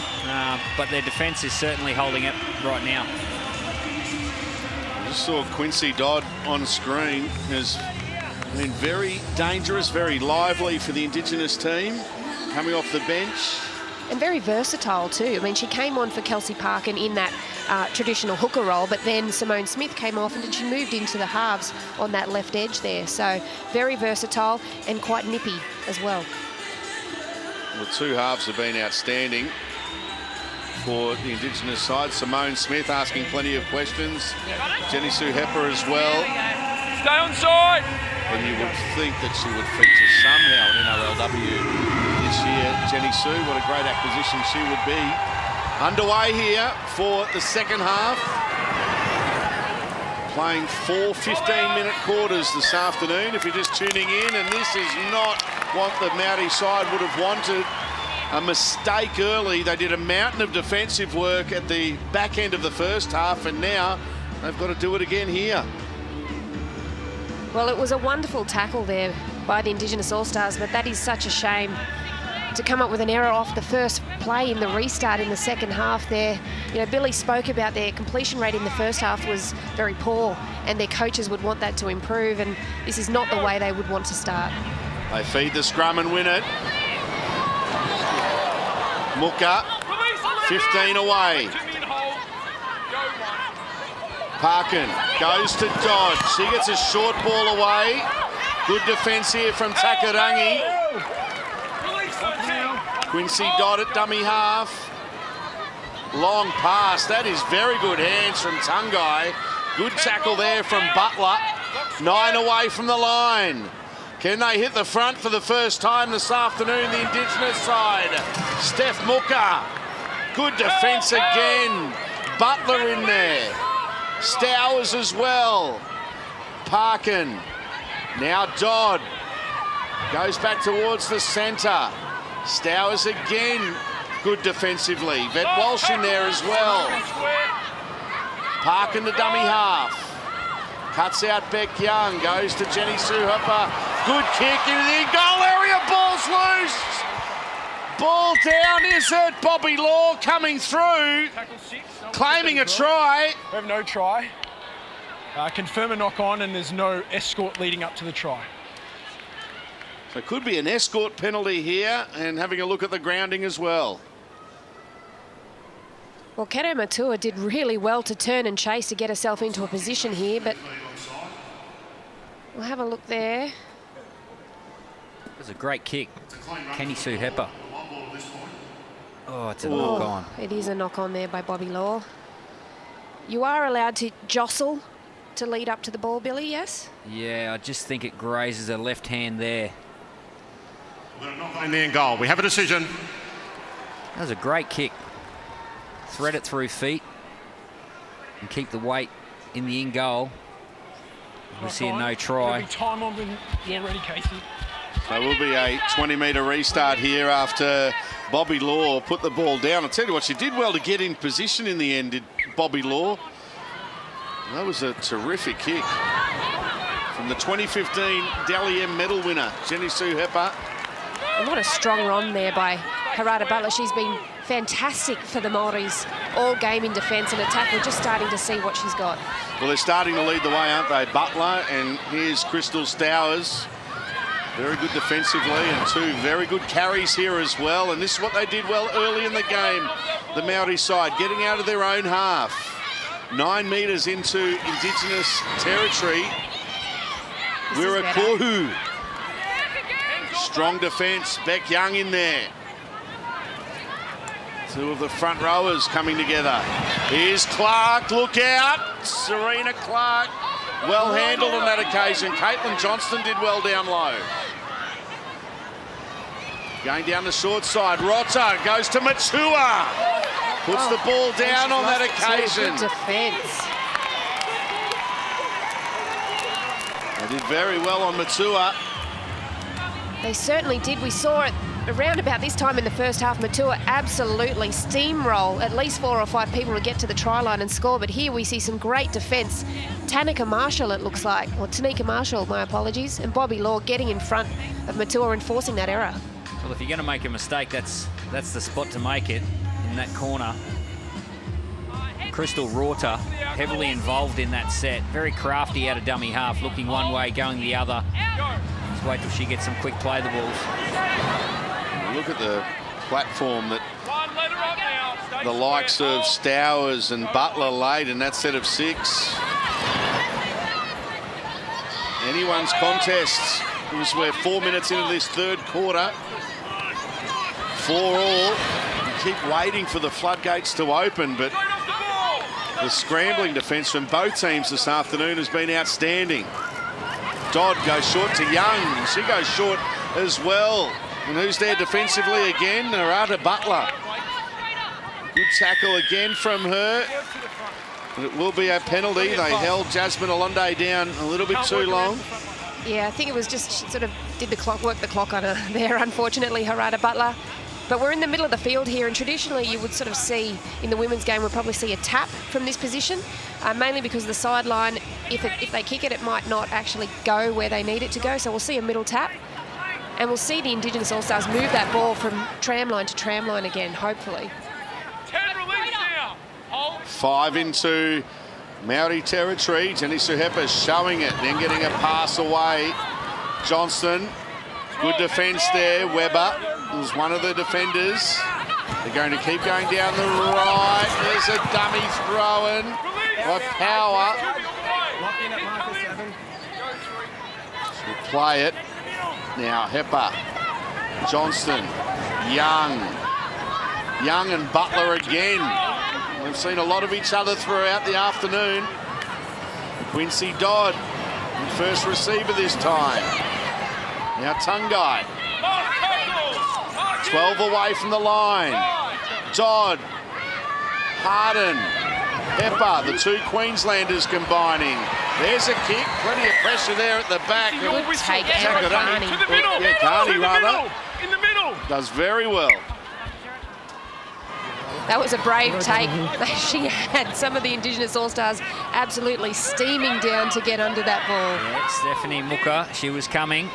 [SPEAKER 3] But their defence is certainly holding it right now.
[SPEAKER 2] I just saw Quincy Dodd on screen. Has been very dangerous, very lively for the Indigenous team. Coming off the bench,
[SPEAKER 1] and very versatile too. I mean, she came on for Kelsey Parkin in that traditional hooker role, but then Simone Smith came off and she moved into the halves on that left edge there. So very versatile and quite nippy as well.
[SPEAKER 2] The two halves have been outstanding for the Indigenous side. Simone Smith asking plenty of questions. Jenny Sue Hepper as well.
[SPEAKER 6] Stay on side.
[SPEAKER 2] And you would think that she would feature somehow in NRLW this year. Jenny Sue, what a great acquisition she would be. Underway here for the second half. Playing 4 15-minute quarters this afternoon, if you're just tuning in, and this is not what the Māori side would have wanted. A mistake early. They did a mountain of defensive work at the back end of the first half, and now they've got to do it again here.
[SPEAKER 1] Well, it was a wonderful tackle there by the Indigenous All-Stars, but that is such a shame to come up with an error off the first play in the restart in the second half there. You know, Billy spoke about their completion rate in the first half was very poor, and their coaches would want that to improve, and this is not the way they would want to start.
[SPEAKER 2] They feed the scrum and win it. Muka, 15 away. Parkin goes to Dodge. She gets a short ball away. Good defence here from Takarangi. Quincy Dodd at dummy half. Long pass. That is very good hands from Tungai. Good tackle there from Butler. 9 away from the line. Can they hit the front for the first time this afternoon, the Indigenous side? Steph Muka. Good defence again. Butler in there. Stowers as well. Parkin. Now Dodd. Goes back towards the centre. Stowers again. Good defensively. Vet Walsh in there as well. Parkin the dummy half. Cuts out Beck Young. Goes to Jenny Sue Hepper. Good kick into the goal area. Ball's loose. Ball down, is it? Bobby Law coming through. Claiming a try.
[SPEAKER 6] We have no try. Confirm a knock on, and there's no escort leading up to the try.
[SPEAKER 2] So it could be an escort penalty here, and having a look at the grounding as well.
[SPEAKER 1] Well, Kato Matua did really well to turn and chase to get herself into a position here, but we'll have a look there.
[SPEAKER 3] It was a great kick. Kenny Sue Hepper. Oh, it's a knock on.
[SPEAKER 1] It is a knock on there by Bobby Law. You are allowed to jostle to lead up to the ball, Billy, yes?
[SPEAKER 3] Yeah, I just think it grazes her left hand there.
[SPEAKER 7] In the end goal. We have a decision.
[SPEAKER 3] That was a great kick. Thread it through feet and keep the weight in the in goal. We'll see a no try.
[SPEAKER 6] Time on when you're ready, Casey.
[SPEAKER 2] So will be a 20-metre restart here after Bobby Law put the ball down. I'll tell you what, she did well to get in position in the end, did Bobby Law. That was a terrific kick from the 2015 Dally M medal winner, Jenny Sue Hepper.
[SPEAKER 1] And what a strong run there by Harada Butler. She's been fantastic for the Māoris all game in defence and attack. We're just starting to see what she's got.
[SPEAKER 2] Well, they're starting to lead the way, aren't they? Butler, and here's Crystal Stowers. Very good defensively, and two very good carries here as well. And this is what they did well early in the game, the Māori side, getting out of their own half. 9 metres into Indigenous territory. Wirakohu. Strong defence. Beck Young in there. Two of the front rowers coming together. Here's Clark. Look out. Serena Clark. Well handled on that occasion. Caitlin Johnston did well down low. Going down the short side. Rota goes to Matua. Puts the ball down on that occasion.
[SPEAKER 1] Good defence.
[SPEAKER 2] They did very well on Matua.
[SPEAKER 1] They certainly did. We saw it around about this time in the first half. Matua absolutely steamroll at least 4 or 5 people to get to the try line and score. But here we see some great defence. Tanika Marshall, it looks like, or Tanika Marshall, my apologies, and Bobby Law getting in front of Matua and forcing that error.
[SPEAKER 3] Well, if you're going to make a mistake, that's the spot to make it, in that corner. Crystal Rota, heavily involved in that set. Very crafty out of dummy half, looking one way, going the other. Just wait till she gets some quick play the balls.
[SPEAKER 2] Look at the platform that the likes of Stowers and Butler laid in that set of 6. Anyone's contest. We're 4 minutes into this third quarter. 4-all. We keep waiting for the floodgates to open, but the scrambling defence from both teams this afternoon has been outstanding. Dodd goes short to Young, and she goes short as well. And who's there defensively again? Narada Butler. Good tackle again from her. But it will be a penalty. They held Jasmine Alonde down a little bit too long.
[SPEAKER 1] Yeah, I think it was just she sort of did the clock, work the clock on her there, unfortunately, Harada Butler. But we're in the middle of the field here, and traditionally you would sort of see, in the women's game, we'll probably see a tap from this position, mainly because the sideline, if they kick it, it might not actually go where they need it to go, so we'll see a middle tap. And we'll see the Indigenous All-Stars move that ball from tramline to tramline again, hopefully.
[SPEAKER 2] 5 into Māori territory. Jenny Suhepa showing it, then getting a pass away. Johnston, good defence there. Weber was one of the defenders. They're going to keep going down the right. There's a dummy throw-in by Power. She'll play it. Now Hepa, Johnston, Young and Butler again. We've seen a lot of each other throughout the afternoon. Quincy Dodd, first receiver this time. Now Tungai. 12 away from the line. Dodd, Harden, Pepper, the two Queenslanders combining. There's a kick, plenty of pressure there at the back.
[SPEAKER 1] Good take, Carney.
[SPEAKER 2] Yeah, Carney rather.
[SPEAKER 8] In the middle.
[SPEAKER 2] Does very well.
[SPEAKER 1] That was a brave take. She had some of the Indigenous All-Stars absolutely steaming down to get under that ball.
[SPEAKER 3] Yeah, Stephanie Muka, she was coming.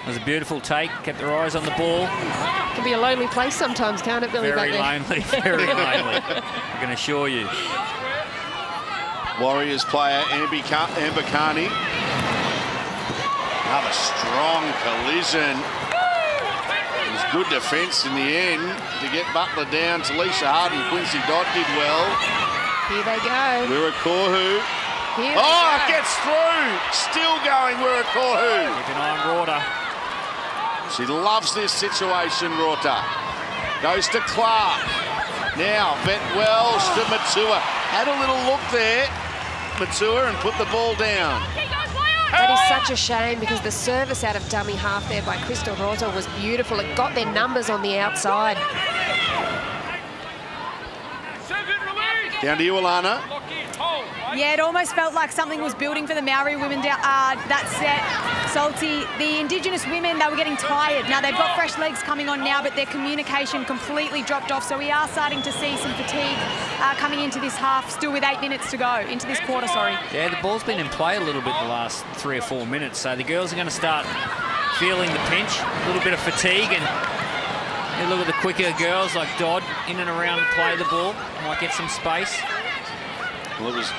[SPEAKER 3] It was a beautiful take, kept her eyes on the ball.
[SPEAKER 1] It can be a lonely place sometimes, can't it, Billy?
[SPEAKER 3] Very lonely, very lonely, I can assure you.
[SPEAKER 2] Warriors player Amber Carney. Another strong collision. It was good defence in the end to get Butler down. Talisha Hart and Quincy Dodd did well.
[SPEAKER 1] Here they go.
[SPEAKER 2] Wirakohu. It gets through. Still going, Wirakohu.
[SPEAKER 3] Keep an eye on Rorta.
[SPEAKER 2] She loves this situation, Rorta. Goes to Clark. Now, Bet Wells to Matua. Had a little look there, Matua, and put the ball down.
[SPEAKER 1] That is such a shame because the service out of dummy half there by Crystal Rorta was beautiful. It got their numbers on the outside.
[SPEAKER 2] Down to you, Alana.
[SPEAKER 5] Yeah, it almost felt like something was building for the Maori women down that set. Salty, the Indigenous women, they were getting tired. Now they've got fresh legs coming on now, but their communication completely dropped off. So we are starting to see some fatigue coming into this half, still with 8 minutes to go, into this quarter, sorry.
[SPEAKER 3] Yeah, the ball's been in play a little bit the last 3 or 4 minutes. So the girls are going to start feeling the pinch, a little bit of fatigue, and you look at the quicker girls like Dodd in and around play the ball, might get some space.
[SPEAKER 2] Well, it was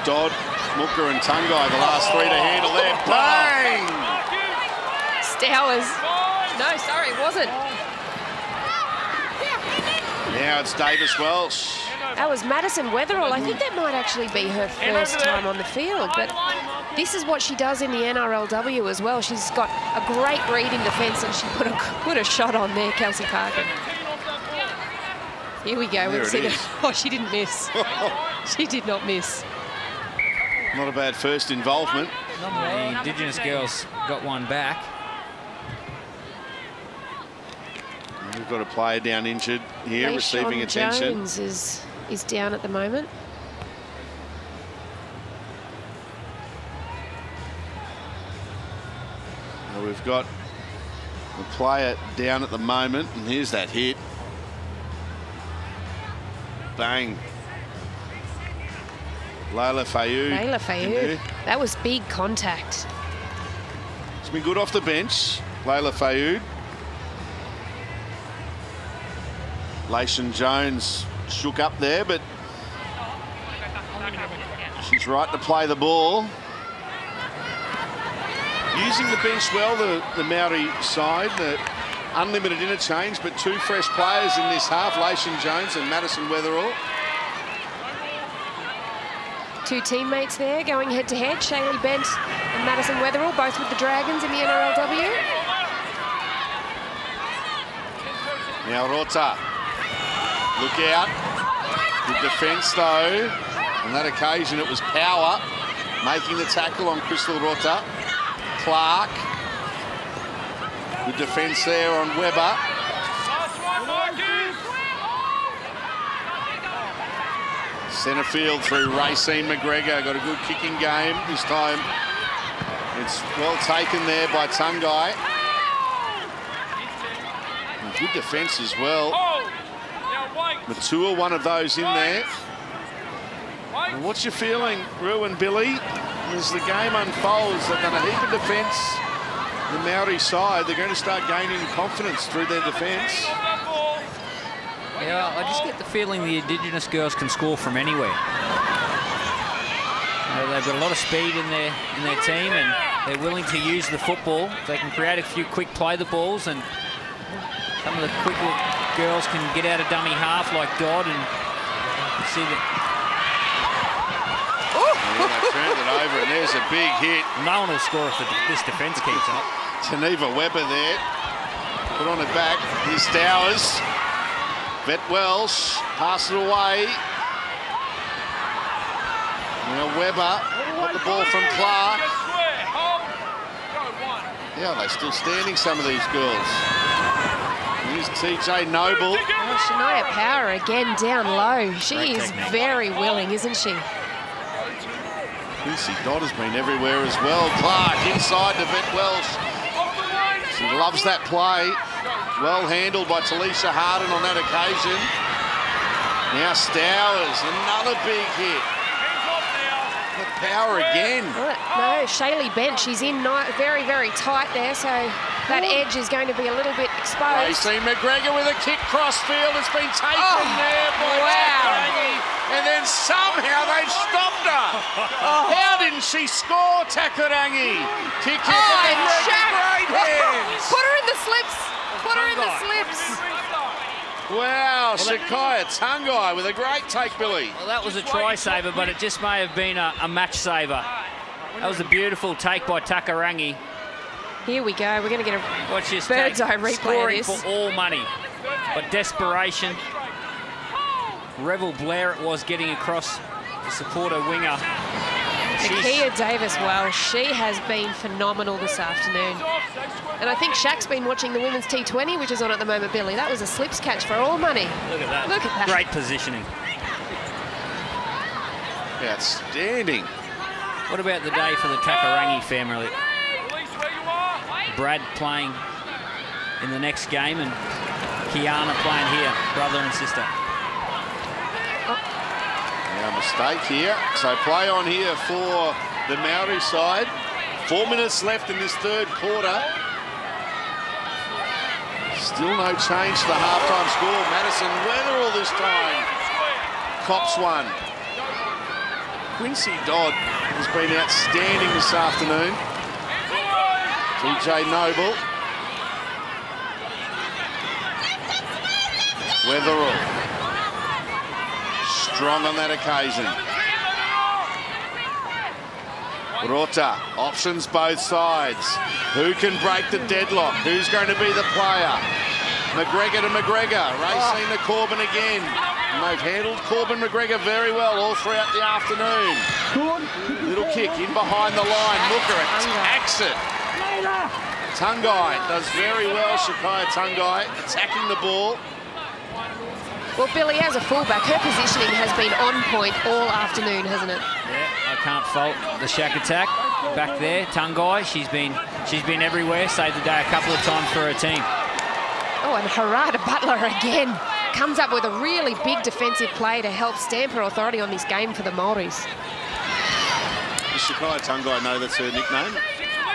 [SPEAKER 2] Dodd, Mooker and Tungai, the last three to handle there. Bang!
[SPEAKER 1] Stowers. No, sorry, it wasn't.
[SPEAKER 2] Now it's Davis Welsh.
[SPEAKER 1] That was Madison Weatherall. I think that might actually be her first time on the field, but this is what she does in the NRLW as well. She's got a great read in defence, and she put a shot on there, Kelsey Parkin. Here we go.
[SPEAKER 2] There it is.
[SPEAKER 1] Oh, she didn't miss. She did not miss.
[SPEAKER 2] Not a bad first involvement.
[SPEAKER 3] The Indigenous girls got one back.
[SPEAKER 2] We've got a player down injured here,
[SPEAKER 1] Leishon
[SPEAKER 2] receiving attention.
[SPEAKER 1] Jones is down at the moment.
[SPEAKER 2] Well, we've got a player down at the moment, and here's that hit. Bang. Layla Fayoud.
[SPEAKER 1] Layla Fayoud. That was big contact.
[SPEAKER 2] It's been good off the bench, Layla Fayoud. Leishon Jones shook up there, but she's right to play the ball. Using the bench well, the Māori side. unlimited interchange, but 2 fresh players in this half, Lation Jones and Madison Weatherall.
[SPEAKER 1] 2 teammates there going head-to-head, Shaylee Bent and Madison Weatherall, both with the Dragons in the NRLW.
[SPEAKER 2] Now Rota, look out. Good defence though. On that occasion it was Power making the tackle on Crystal Rota. Clark. Good defence there on Webber. Centre field through Racine McGregor. Got a good kicking game this time. It's well taken there by Tungai. Good defence as well. Matua, one of those in there. Well, what's your feeling, Rue and Billy, as the game unfolds? They've done a heap of defence. The Māori side, they're going to start gaining confidence through their defence.
[SPEAKER 3] Yeah, I just get the feeling the Indigenous girls can score from anywhere. They've got a lot of speed in their team, and they're willing to use the football. They can create a few quick play the balls, and some of the quick girls can get out of dummy half like Dodd, and see that.
[SPEAKER 2] Yeah, they turned it over, and there's a big hit.
[SPEAKER 3] No one will score if this defence keeps up.
[SPEAKER 2] Geneva Webber there. Put on it back. Here's Dowers. Vet Welsh. Pass it away. Now Webber. Got the ball from Clark. Yeah, they're still standing, some of these girls. Here's TJ Noble.
[SPEAKER 1] Oh, Shania Power again down low. She is very willing, isn't she?
[SPEAKER 2] Quincy Dodd has been everywhere as well. Clark inside to Vet Welsh. She loves that play. Well handled by Talisha Harden on that occasion. Now Stowers, another big hit. The Power again.
[SPEAKER 1] No, Shaylee Bent, she's in very, very tight there, so that edge is going to be a little bit exposed.
[SPEAKER 2] Racine McGregor with a kick cross field. It's been taken there by Takarangi, and then somehow they've stopped her. How didn't she score, Takarangi? Kick it
[SPEAKER 1] and
[SPEAKER 2] great hands.
[SPEAKER 1] Put her in the slips. Put her in the slips.
[SPEAKER 2] Wow, Shakaya Tungai with a great take, Billy.
[SPEAKER 3] Well, that was a try saver, but it just may have been a match saver. That was a beautiful take by Takarangi.
[SPEAKER 1] Here we go. We're going to get a
[SPEAKER 3] bird's
[SPEAKER 1] eye replay
[SPEAKER 3] scoring
[SPEAKER 1] of this.
[SPEAKER 3] for all money. But desperation. Revel Blair it was getting across to support her winger.
[SPEAKER 1] Nakia Davis, well, she has been phenomenal this afternoon. And I think Shaq's been watching the women's T20, which is on at the moment, Billy. That was a slips catch for all money.
[SPEAKER 3] Look at that.
[SPEAKER 1] Look at that.
[SPEAKER 3] Great positioning.
[SPEAKER 2] Outstanding.
[SPEAKER 3] What about the day for the Takarangi family? Brad playing in the next game and Kiana playing here, brother and sister.
[SPEAKER 2] Now mistake here. So play on here for the Māori side. 4 minutes left in this third quarter. Still no change to the halftime score. Madison Weatherall this time. Cops one. Quincy Dodd has been outstanding this afternoon. TJ Noble. Weatherall. Strong on that occasion. Rota, options both sides. Who can break the deadlock? Who's going to be the player? McGregor to McGregor. Racing to Corbin again. And they've handled Corbin McGregor very well all throughout the afternoon. Little kick in behind the line. Mooker attacks it. Tungai does very well. Shakaya Tungai attacking the ball.
[SPEAKER 1] Well, Billy, as a fullback, her positioning has been on point all afternoon, hasn't it?
[SPEAKER 3] Yeah, I can't fault the Shaq attack. Back there, Tungai, she's been everywhere, saved the day a couple of times for her team.
[SPEAKER 1] Oh, and Harada Butler again comes up with a really big defensive play to help stamp her authority on this game for the Māoris.
[SPEAKER 2] Does Shakaya Tungai know that's her nickname?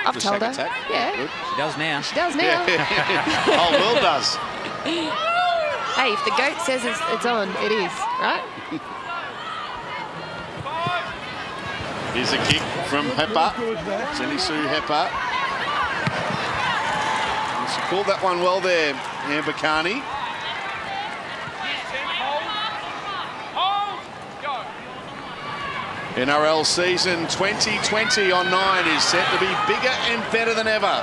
[SPEAKER 1] I've told her.
[SPEAKER 2] Attack?
[SPEAKER 1] Yeah.
[SPEAKER 2] Good.
[SPEAKER 3] She does now.
[SPEAKER 1] She does now.
[SPEAKER 2] Yeah. Whole world does.
[SPEAKER 1] Hey, if the goat says it's on, it is, right?
[SPEAKER 2] Here's a kick from Hepa. Jenny Sue Hepa. Called that one well there, Amber Carney. NRL season 2020 on 9 is set to be bigger and better than ever.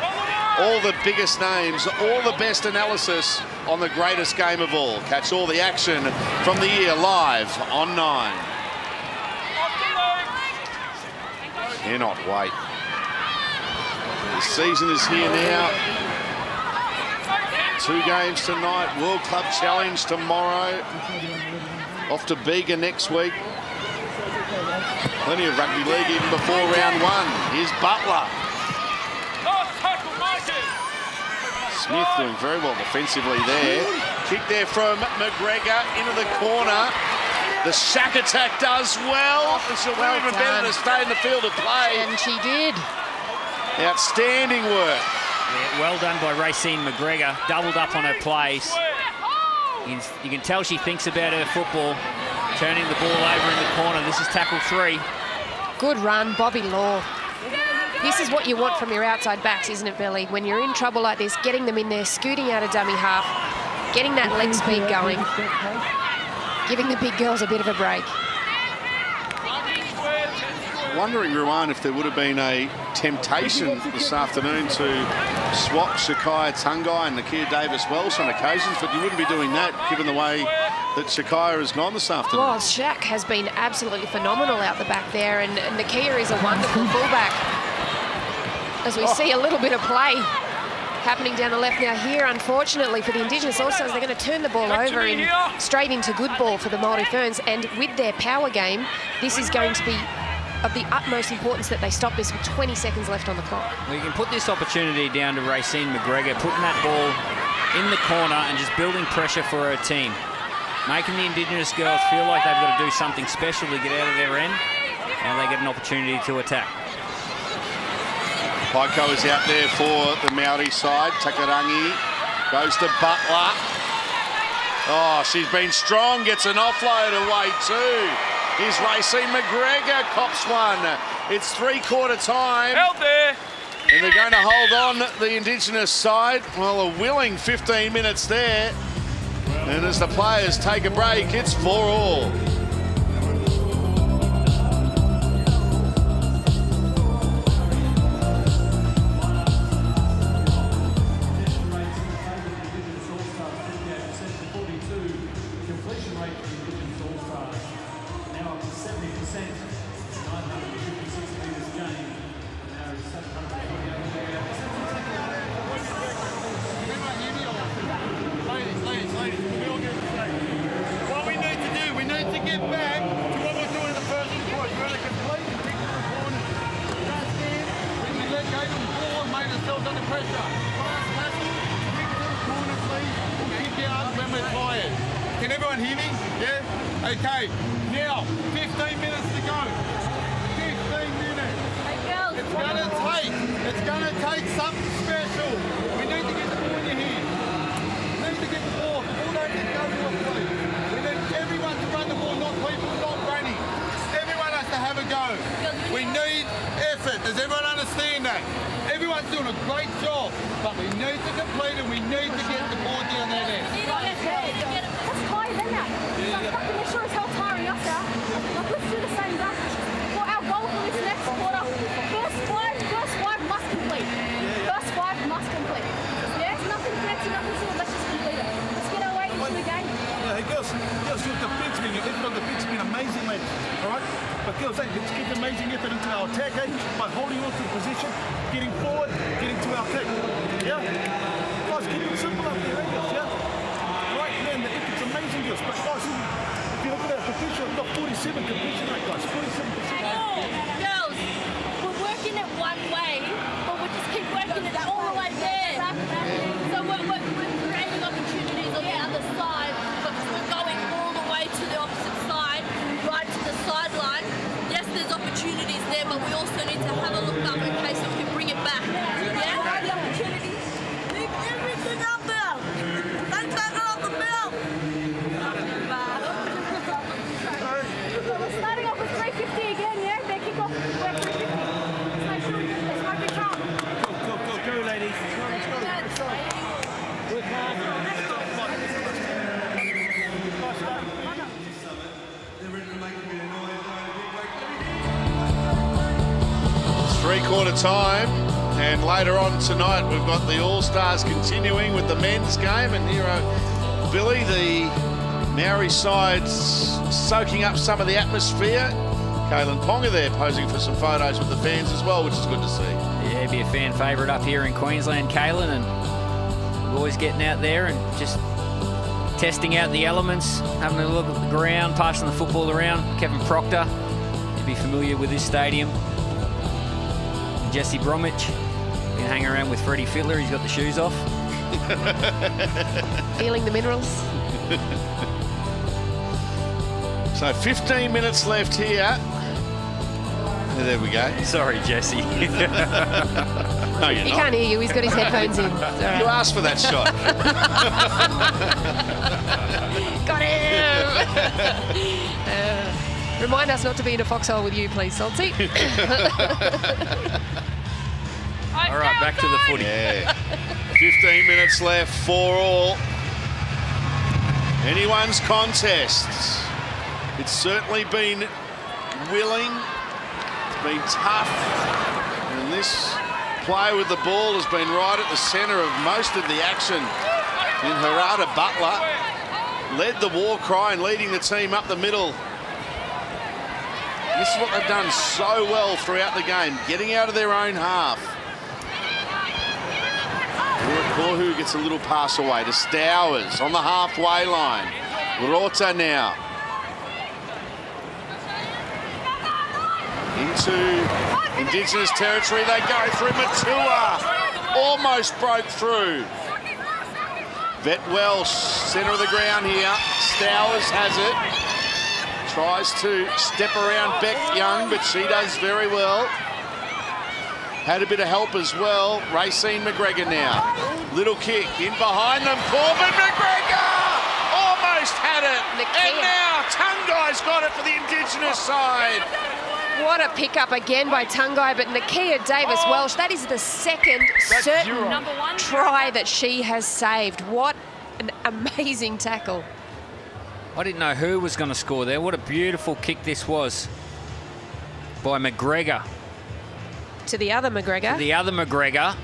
[SPEAKER 2] All the biggest names, all the best analysis on the greatest game of all. Catch all the action from the year live on 9. Cannot wait. The season is here now. 2 games tonight, World Club Challenge tomorrow. Off to Bega next week. Plenty of rugby league even before round 1. Here's Butler. Smith doing very well defensively there. Kick there from McGregor into the corner. The shack attack does well. She'll do even better to stay in the field of play.
[SPEAKER 1] And she did.
[SPEAKER 2] Outstanding work.
[SPEAKER 3] Yeah, well done by Racine McGregor. Doubled up on her plays. You can tell she thinks about her football. Turning the ball over in the corner. This is tackle 3.
[SPEAKER 1] Good run, Bobby Law. This is what you want from your outside backs, isn't it, Billy? When you're in trouble like this, getting them in there, scooting out a dummy half, getting that leg speed going, giving the big girls a bit of a break.
[SPEAKER 2] Wondering, Ruan, if there would have been a temptation this afternoon to swap Shakaya Tungai and Nakia Davis-Welsh on occasions, but you wouldn't be doing that given the way that Shakaya has gone this afternoon.
[SPEAKER 1] Well, Shaq has been absolutely phenomenal out the back there, and Nakia is a wonderful fullback. As we see a little bit of play happening down the left now here, unfortunately for the Indigenous All-Stars, they're going to turn the ball over and straight into good ball for the Māori Ferns, and with their power game, this is going to be of the utmost importance that they stop this with 20 seconds left on the clock.
[SPEAKER 3] Well, you can put this opportunity down to Racine McGregor, putting that ball in the corner and just building pressure for her team. Making the Indigenous girls feel like they've got to do something special to get out of their end. Now they get an opportunity to attack.
[SPEAKER 2] Paiko is out there for the Māori side. Takarangi goes to Butler. Oh, she's been strong, gets an offload away too. Here's Racine McGregor, cops one. It's 3/4 time.
[SPEAKER 6] Out there.
[SPEAKER 2] And they're going to hold on the Indigenous side. Well, a willing 15 minutes there. And as the players take a break, it's 4-all.
[SPEAKER 8] Can everyone hear me? Yeah? Okay, now 15 minutes to go. 15 minutes. It's gonna take something special. We need to get the ball in your hand. We need to get the ball. The ball don't get go to a play. We need everyone to run the ball, not people not running. Everyone has to have a go. We need effort. Does everyone understand that? Everyone's doing a great job, but we need to complete and we need to get the ball down that end.
[SPEAKER 10] Fucking sure as hell tiring us out. Like, let's do the same back. For our goal for this next quarter, first five must complete. First 5 must complete. Yeah, it's nothing fancy, nothing silly. Let's just complete it. Let's get our way into the game.
[SPEAKER 11] Yeah, hey girls, your defense been, your defense been amazing, ladies. All right, but girls, hey, let's get amazing effort into our attack, hey, by holding on to the position, getting forward, getting to our attack. Yeah, guys, keep it simple up there, hey girls. Yeah, right, man, the effort's amazing, girls. But guys, if you look at our completion, we've got 47 completion rate, guys, 47%.
[SPEAKER 10] Girls, we're working it one way, but we just keep working it all the way there. So we're creating opportunities on the other side, but we're going all the way to the opposite side, right to the sideline. Yes, there's opportunities there, but we also need to have a look up in case we can bring it back. Yeah? The opportunities. Leave everything out there. Don't take it off the field. So we're starting off with 350 again, yeah? They kick off
[SPEAKER 2] time. And later on tonight, we've got the All-Stars continuing with the men's game. And here are Billy, the Maori side, soaking up some of the atmosphere. Kalen Ponga there posing for some photos with the fans as well, which is good to see.
[SPEAKER 3] Yeah, be a fan favourite up here in Queensland, Kalen, and always getting out there and just testing out the elements, having a look at the ground, passing the football around. Kevin Proctor, you'd be familiar with this stadium. And Jesse Bromwich, been hanging around with Freddie Fiddler. He's got the shoes off.
[SPEAKER 1] Feeling the minerals.
[SPEAKER 2] So 15 minutes left here. There we go.
[SPEAKER 3] Sorry, Jesse.
[SPEAKER 2] No, you're
[SPEAKER 1] He
[SPEAKER 2] not.
[SPEAKER 1] can't hear you. He's got his headphones in. It's all right.
[SPEAKER 2] You asked for that shot.
[SPEAKER 1] Got him! Remind us not to be in a foxhole with you, please, Salty.
[SPEAKER 3] All right, back to the footy.
[SPEAKER 2] Yeah. 15 minutes left, 4-4. Anyone's contest. It's certainly been willing. It's been tough. And this player with the ball has been right at the centre of most of the action in Harada Butler. Led the war cry and leading the team up the middle. This is what they've done so well throughout the game, getting out of their own half. Korhu gets a little pass away to Stowers on the halfway line. Rota now. Into Indigenous territory, they go through. Matua almost broke through. Vet Welsh, centre of the ground here. Stowers has it. Tries to step around Beck Young, but she does very well. Had a bit of help as well. Racine McGregor now. Little kick in behind them. Corbin McGregor almost had it. And now Tungai's got it for the Indigenous side.
[SPEAKER 1] What a pickup again by Tungai, but Nakia Davis-Welsh, that is the second certain try that she has saved. What an amazing tackle.
[SPEAKER 3] I didn't know who was going to score there. What a beautiful kick this was by McGregor.
[SPEAKER 1] To the other McGregor.
[SPEAKER 3] The other McGregor.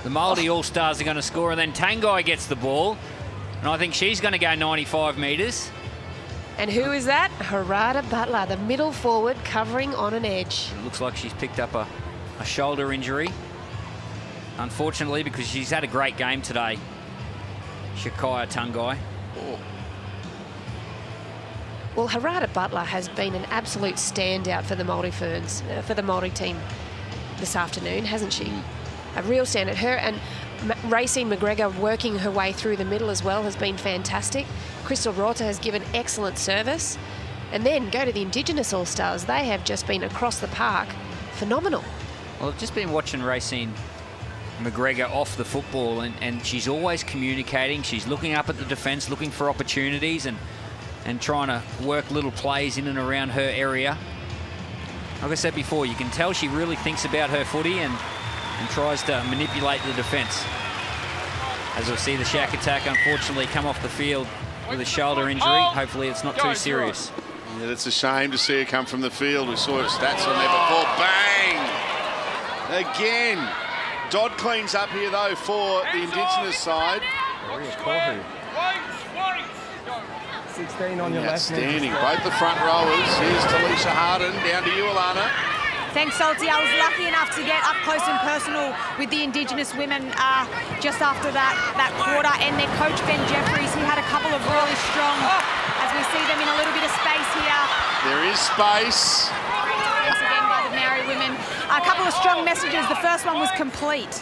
[SPEAKER 3] The Māori All-Stars are going to score, and then Tangai gets the ball. And I think she's going to go 95 metres.
[SPEAKER 1] And who is that? Harada Butler, the middle forward, covering on an edge.
[SPEAKER 3] It looks like she's picked up a shoulder injury. Unfortunately, because she's had a great game today. Shakaya Tungai.
[SPEAKER 2] Oh.
[SPEAKER 1] Well, Harada Butler has been an absolute standout for the Māori Ferns, for the Māori team this afternoon, hasn't she? A real standout. Her and Racine McGregor working her way through the middle as well has been fantastic. Crystal Rota has given excellent service. And then go to the Indigenous All-Stars. They have just been across the park. Phenomenal.
[SPEAKER 3] Well, I've just been watching Racine McGregor off the football, and she's always communicating. She's looking up at the defence, looking for opportunities and trying to work little plays in and around her area. Like I said before, you can tell she really thinks about her footy and tries to manipulate the defence. As we'll see the Shack attack, unfortunately, come off the field with a shoulder injury. Hopefully it's not too serious.
[SPEAKER 2] Yeah, it's a shame to see her come from the field. We saw her stats on there before. Bang! Again. Dodd cleans up here, though, for the Indigenous side.
[SPEAKER 12] 16 on your left.
[SPEAKER 2] Outstanding. Both the front rowers. Here's Talisha Harden. Down to you, Alana.
[SPEAKER 5] Thanks, Salty. I was lucky enough to get up close and personal with the Indigenous women just after that quarter, and their coach, Ben Jeffries, he had a couple of really strong, as we see them in a little bit of space here.
[SPEAKER 2] There is space.
[SPEAKER 5] Once again by the Maori women. A couple of strong messages. The first one was complete.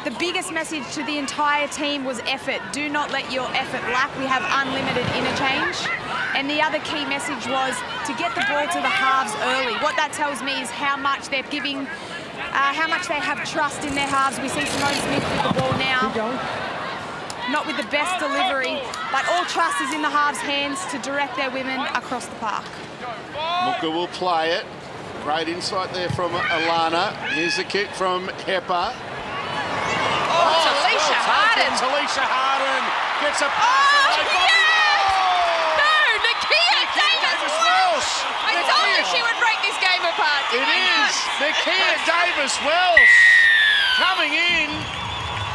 [SPEAKER 5] The biggest message to the entire team was effort. Do not let your effort lack. We have unlimited interchange. And the other key message was to get the ball to the halves early. What that tells me is how much they're giving, how much they have trust in their halves. We see Simone Smith with the ball now. Not with the best delivery, but all trust is in the halves' hands to direct their women across the park.
[SPEAKER 2] Mooka will play it. Great insight there from Alana. Here's the kick from Hepper.
[SPEAKER 1] Talisha Harden.
[SPEAKER 2] Talisha Harden gets a pass.
[SPEAKER 1] No, Nakia Davis-Welsh. I told you she would break this game them apart.
[SPEAKER 2] It is. Nakia Davis-Welsh coming in,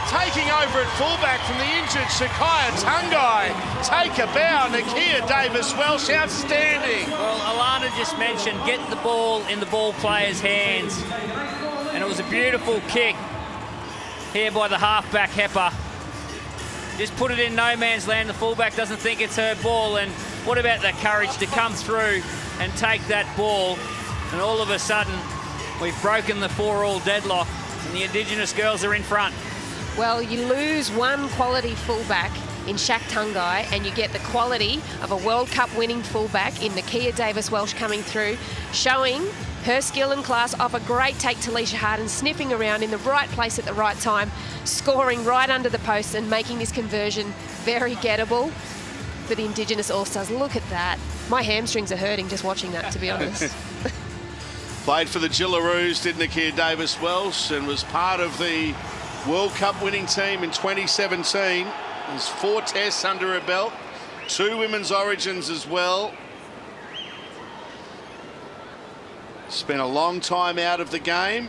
[SPEAKER 2] taking over at fullback from the injured Shakaya Tungai. Take a bow. Nakia Davis-Welsh, outstanding.
[SPEAKER 3] Well, Alana just mentioned get the ball in the ball player's hands. And it was a beautiful kick here by the halfback Hepper. Just put it in no man's land. The fullback doesn't think it's her ball. And what about the courage to come through and take that ball? And all of a sudden, we've broken the 4-all deadlock and the Indigenous girls are in front.
[SPEAKER 1] Well, you lose one quality fullback in Shak Tungai and you get the quality of a World Cup winning fullback in Nakia Davis-Welsh coming through, showing her skill and class off a great take to Leisha Harden, sniffing around in the right place at the right time, scoring right under the post and making this conversion very gettable for the Indigenous All-Stars. Look at that. My hamstrings are hurting just watching that, to be honest.
[SPEAKER 2] Played for the Gillaroos, did Nakia Davis-Welsh, and was part of the World Cup winning team in 2017. There's 4 tests under her belt, 2 women's origins as well. Spent a long time out of the game.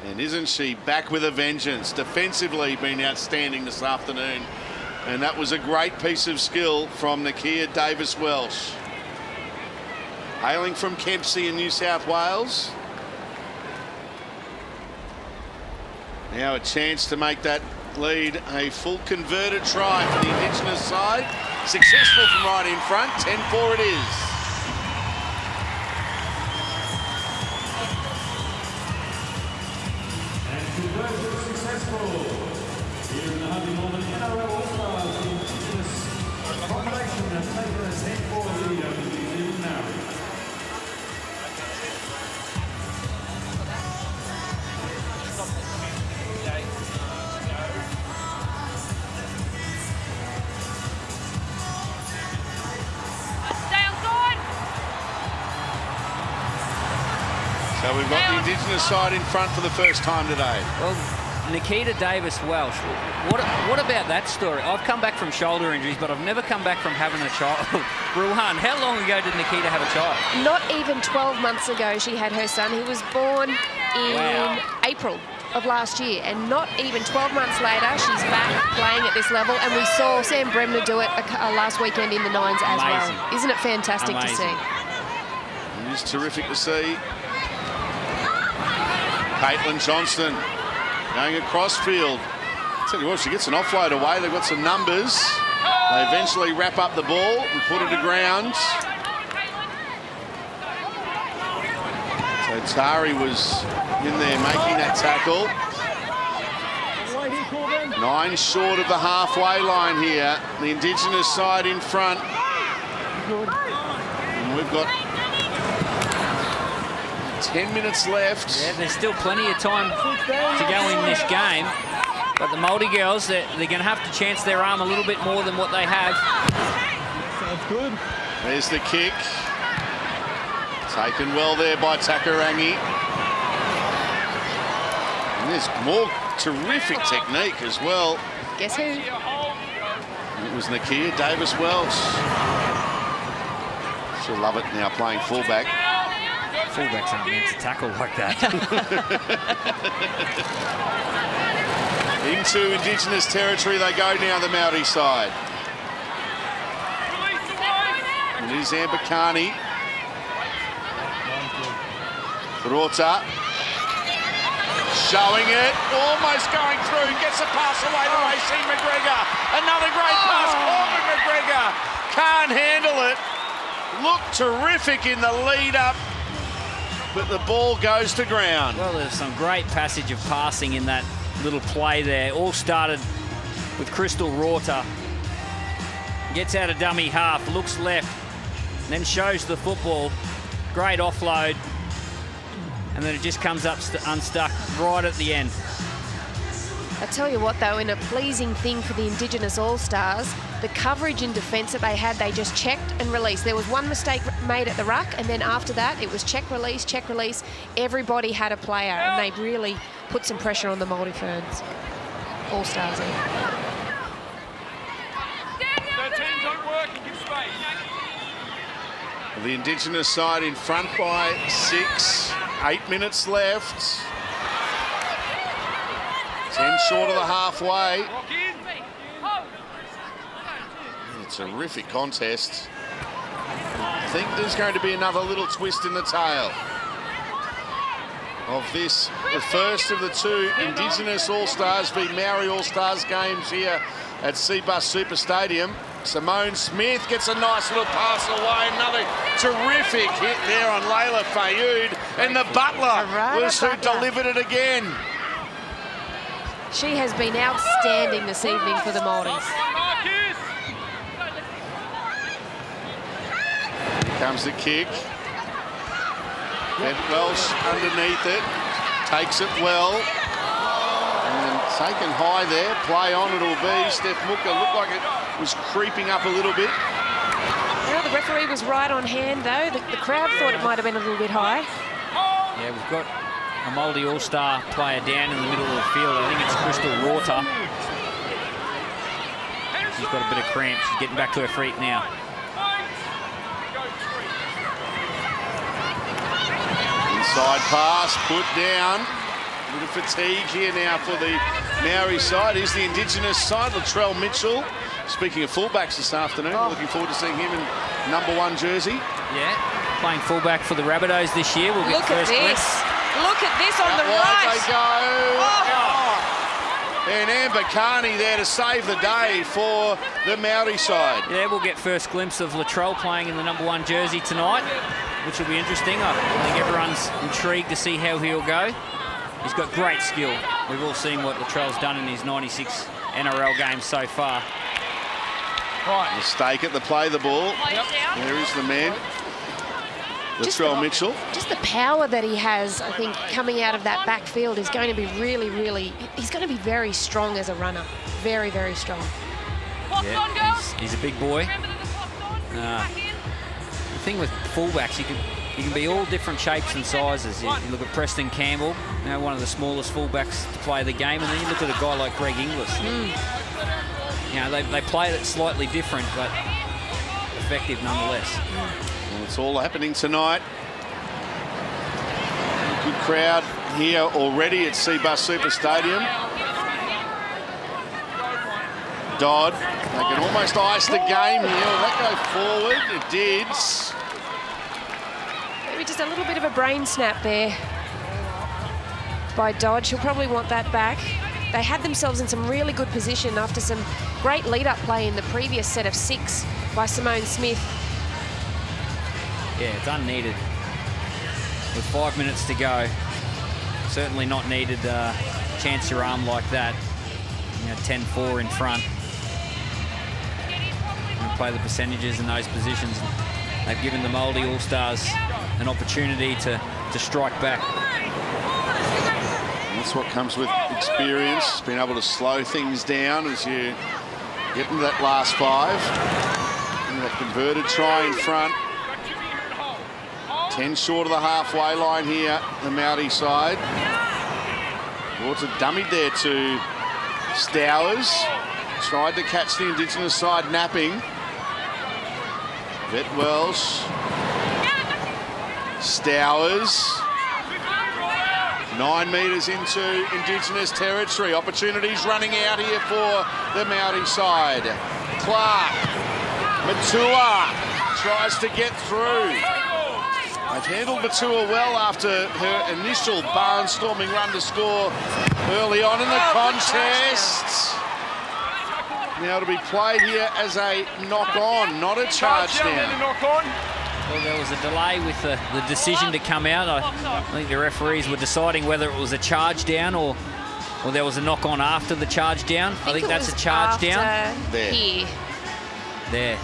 [SPEAKER 2] And isn't she back with a vengeance? Defensively been outstanding this afternoon. And that was a great piece of skill from Nakia Davis-Welsh. Hailing from Kempsey in New South Wales. Now a chance to make that lead a full converted try for the Indigenous side. Successful from right in front. 10-4 it is.
[SPEAKER 4] Successful. Here in the Hunting Norman NRL All-Stars, the Indigenous combination have taken a 10-4 lead over the New Zealand Māori.
[SPEAKER 2] So we've got the Indigenous side in front for the first time today.
[SPEAKER 3] Well, Nakia Davis-Welsh, what about that story? I've come back from shoulder injuries, but I've never come back from having a child. Ruhan, how long ago did Nakia have a child?
[SPEAKER 1] Not even 12 months ago she had her son. He was born in April of last year, and not even 12 months later she's back playing at this level, and we saw Sam Bremner do it last weekend in the Nines as well. Isn't it fantastic to see?
[SPEAKER 2] It is terrific to see. Caitlin Johnston going across field. Tell you what, she gets an offload away. They've got some numbers. They eventually wrap up the ball and put it to ground. So Tari was in there making that tackle. 9 short of the halfway line here. The Indigenous side in front. And we've got 10 minutes left.
[SPEAKER 3] Yeah, there's still plenty of time to go in this game. But the Māori girls, they're going to have to chance their arm a little bit more than what they have.
[SPEAKER 11] Sounds good.
[SPEAKER 2] There's the kick. Taken well there by Takarangi. And there's more terrific technique as well.
[SPEAKER 1] Guess who?
[SPEAKER 2] It was Nakia Davis-Welsh. She'll love it now playing fullback.
[SPEAKER 3] Fullbacks aren't meant to tackle like that.
[SPEAKER 2] Into Indigenous territory they go now, the Māori side. It is Ambakani. Rota. Showing it, almost going through, gets a pass away to Racine McGregor. Another great pass, Corbin McGregor can't handle it. Looked terrific in the lead up, but the ball goes to ground.
[SPEAKER 3] Well, there's some great passage of passing in that little play there. All started with Crystal Rota. Gets out of dummy half, looks left, then shows the football. Great offload. And then it just comes up unstuck right at the end.
[SPEAKER 1] I tell you what, though, in a pleasing thing for the Indigenous All-Stars, the coverage in defence that they had, they just checked and released. There was one mistake made at the ruck, and then after that, it was check, release, check, release. Everybody had a player, and they really put some pressure on the Māori Ferns. All-Stars in.
[SPEAKER 6] 13, don't work and give space.
[SPEAKER 2] The Indigenous side in front by 6. 8 minutes left. 10 short of the halfway. It's a terrific contest. I think there's going to be another little twist in the tail of this, the first of the 2 Indigenous All-Stars v Māori All-Stars games here at Cbus Super Stadium. Simone Smith gets a nice little pass away. Another terrific hit there on Layla Fayoud. And the butler was who delivered it again.
[SPEAKER 1] She has been outstanding this evening for the Māoris.
[SPEAKER 2] Here comes the kick. Ben Welsh underneath it. Takes it well. And taken high there. Play on it'll be. Steph Mooker looked like it was creeping up a little bit.
[SPEAKER 1] Well, the referee was right on hand, though. The crowd thought it might have been a little bit high.
[SPEAKER 3] Yeah, we've got a Māori All-Star player down in the middle of the field. I think it's Crystal Rorta. She's got a bit of cramp. She's getting back to her feet now.
[SPEAKER 2] Inside pass, put down. A bit of fatigue here now for the Māori side. Here's the Indigenous side, Latrell Mitchell. Speaking of fullbacks this afternoon, looking forward to seeing him in #1 jersey.
[SPEAKER 3] Yeah, playing fullback for the Rabbitohs this year. We'll get
[SPEAKER 1] Look at this. Look at this on the right.
[SPEAKER 2] They go. And Amber Carney there to save the day for the Māori side.
[SPEAKER 3] Yeah, we'll get first glimpse of Latrell playing in the #1 jersey tonight, which will be interesting. I think everyone's intrigued to see how he'll go. He's got great skill. We've all seen what Latrell's done in his 96 NRL games so far.
[SPEAKER 2] Right. Mistake at the play the ball. Yep. There is the man. Latrell Mitchell.
[SPEAKER 1] Just the power that he has, I think, coming out of that backfield is going to be really, he's going to be very strong as a runner. Very, very strong.
[SPEAKER 3] Yeah, he's a big boy. The thing with fullbacks, you can be all different shapes and sizes. You look at Preston Campbell, one of the smallest fullbacks to play the game, and then you look at a guy like Greg Inglis. They played it slightly different, but effective nonetheless.
[SPEAKER 2] Well, it's all happening tonight. Good crowd here already at Cbus Super Stadium. Dodd, they can almost ice the game here. Will that go forward? It did.
[SPEAKER 1] Maybe just a little bit of a brain snap there by Dodd. She'll probably want that back. They had themselves in some really good position after some great lead-up play in the previous set of 6 by Simone Smith.
[SPEAKER 3] Yeah, it's unneeded. With 5 minutes to go, certainly not needed chance your arm like that. 10-4 in front. And play the percentages in those positions. They've given the Māori All-Stars an opportunity to strike back.
[SPEAKER 2] That's what comes with experience, being able to slow things down as you get into that last 5. And that converted try in front. 10 short of the halfway line here, the Māori side. Brought a dummy there to Stowers. Tried to catch the Indigenous side napping. Vet Welsh. Stowers. 9 metres into Indigenous territory. Opportunities running out here for the Māori side. Clark. Matua tries to get through. They've handled Matua well after her initial barnstorming run to score early on in the contest. Now to be played here as a knock-on, not a charge down.
[SPEAKER 3] Well, there was a delay with the decision to come out. I think the referees were deciding whether it was a charge down or there was a knock-on after the charge down. I think that's a charge down.
[SPEAKER 1] Here.
[SPEAKER 3] There.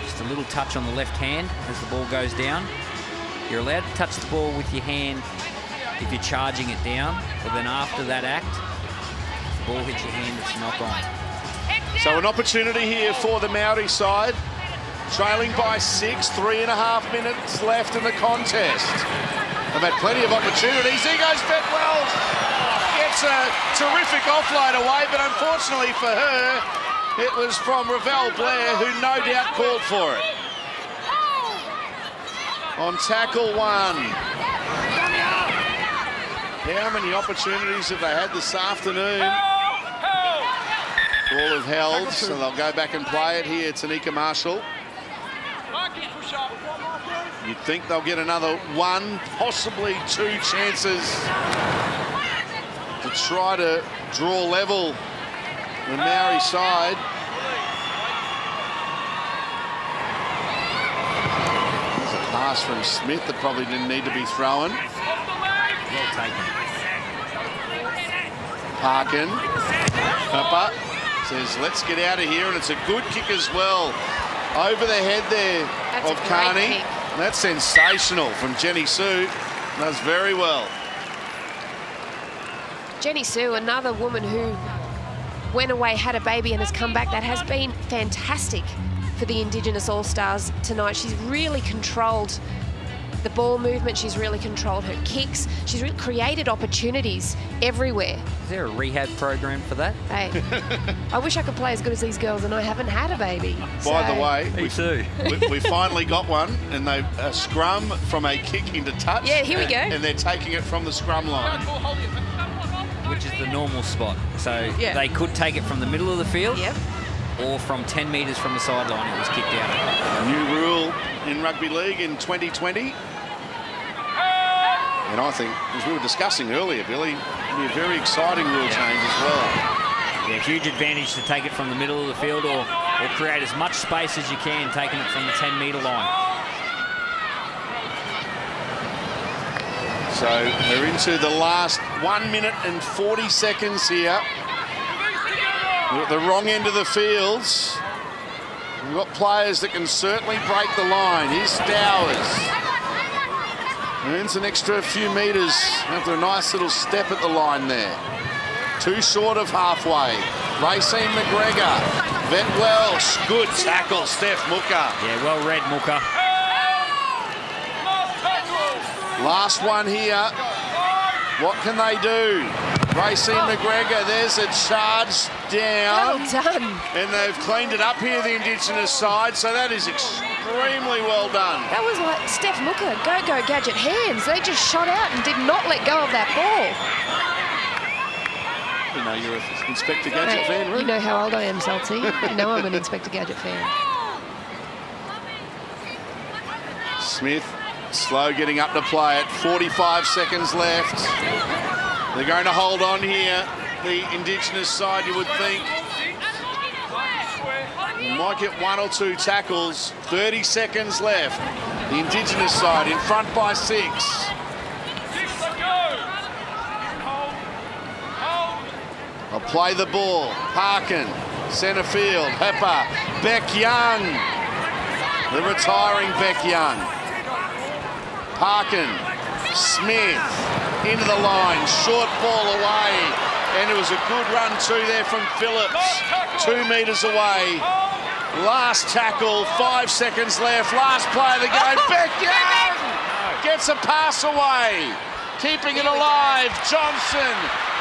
[SPEAKER 3] Just a little touch on the left hand as the ball goes down. You're allowed to touch the ball with your hand if you're charging it down, but then after that act, if the ball hits your hand, it's knock on.
[SPEAKER 2] So an opportunity here for the Māori side. Trailing by 6, 3.5 minutes left in the contest. They've had plenty of opportunities. Here goes Bet Wells. Gets a terrific offload away, but unfortunately for her, it was from Ravel Blair, who no doubt called for it. on tackle 1. How many opportunities have they had this afternoon? Ball have held, so they'll go back and play it here. Tanika Marshall. You'd think they'll get another 1, possibly 2 chances to try to draw level the Maori side. There's a pass from Smith that probably didn't need to be thrown.
[SPEAKER 3] Well taken.
[SPEAKER 2] Parkin. Papa says, let's get out of here, and it's a good kick as well. Over the head there of Carney. That's sensational from Jenny Sue. Does very well.
[SPEAKER 1] Jenny Sue, another woman who went away, had a baby and has come back. That has been fantastic for the Indigenous All-Stars tonight. She's really controlled the ball movement. She's really controlled her kicks. She's really created opportunities everywhere.
[SPEAKER 3] Is there a rehab program for that?
[SPEAKER 1] Hey, I wish I could play as good as these girls, and I haven't had a baby.
[SPEAKER 2] By the way,
[SPEAKER 3] Me too.
[SPEAKER 2] we finally got one, and they a scrum from a kick into touch.
[SPEAKER 1] Yeah, here we go.
[SPEAKER 2] And they're taking it from the scrum line.
[SPEAKER 3] Which is the normal spot. So
[SPEAKER 1] Yeah.
[SPEAKER 3] they could take it from the middle of the field.
[SPEAKER 1] Yep.
[SPEAKER 3] Or from 10 metres from the sideline, it was kicked out.
[SPEAKER 2] A new rule in rugby league in 2020. And I think, as we were discussing earlier, Billy, it'll be a very exciting rule change as well.
[SPEAKER 3] Yeah, huge advantage to take it from the middle of the field or create as much space as you can, taking it from the 10-metre line.
[SPEAKER 2] So we're into the last 1 minute and 40 seconds here. We're at the wrong end of the fields. We've got players that can certainly break the line. Here's Stowers. Earns an extra few metres after a nice little step at the line there. 2 short of halfway. Racine McGregor. Vet Welsh. Good tackle, Steph Mooker.
[SPEAKER 3] Yeah, well read, Mooker.
[SPEAKER 2] Last one here. What can they do? Racine McGregor, there's a charge down.
[SPEAKER 1] Well done.
[SPEAKER 2] And they've cleaned it up here, the Indigenous side, so that is extremely well done.
[SPEAKER 1] That was like Steph Mooker, go Gadget hands. They just shot out and did not let go of that ball.
[SPEAKER 2] You know you're an Inspector Gadget fan, right?
[SPEAKER 1] You know how old I am, Salty. You know I'm an Inspector Gadget fan.
[SPEAKER 2] Smith, slow getting up to play it. 45 seconds left. They're going to hold on here. The Indigenous side, you would think. You might get 1 or 2 tackles. 30 seconds left. The Indigenous side in front by 6. I'll play the ball. Parkin, centre field. Pepper, Beck Young. The retiring Beck Young. Parkin, Smith, into the line, short ball away. And it was a good run too there from Phillips. 2 metres away. Last tackle, 5 seconds left. Last play of the game. Beck Young gets a pass away. Keeping it alive. Johnson,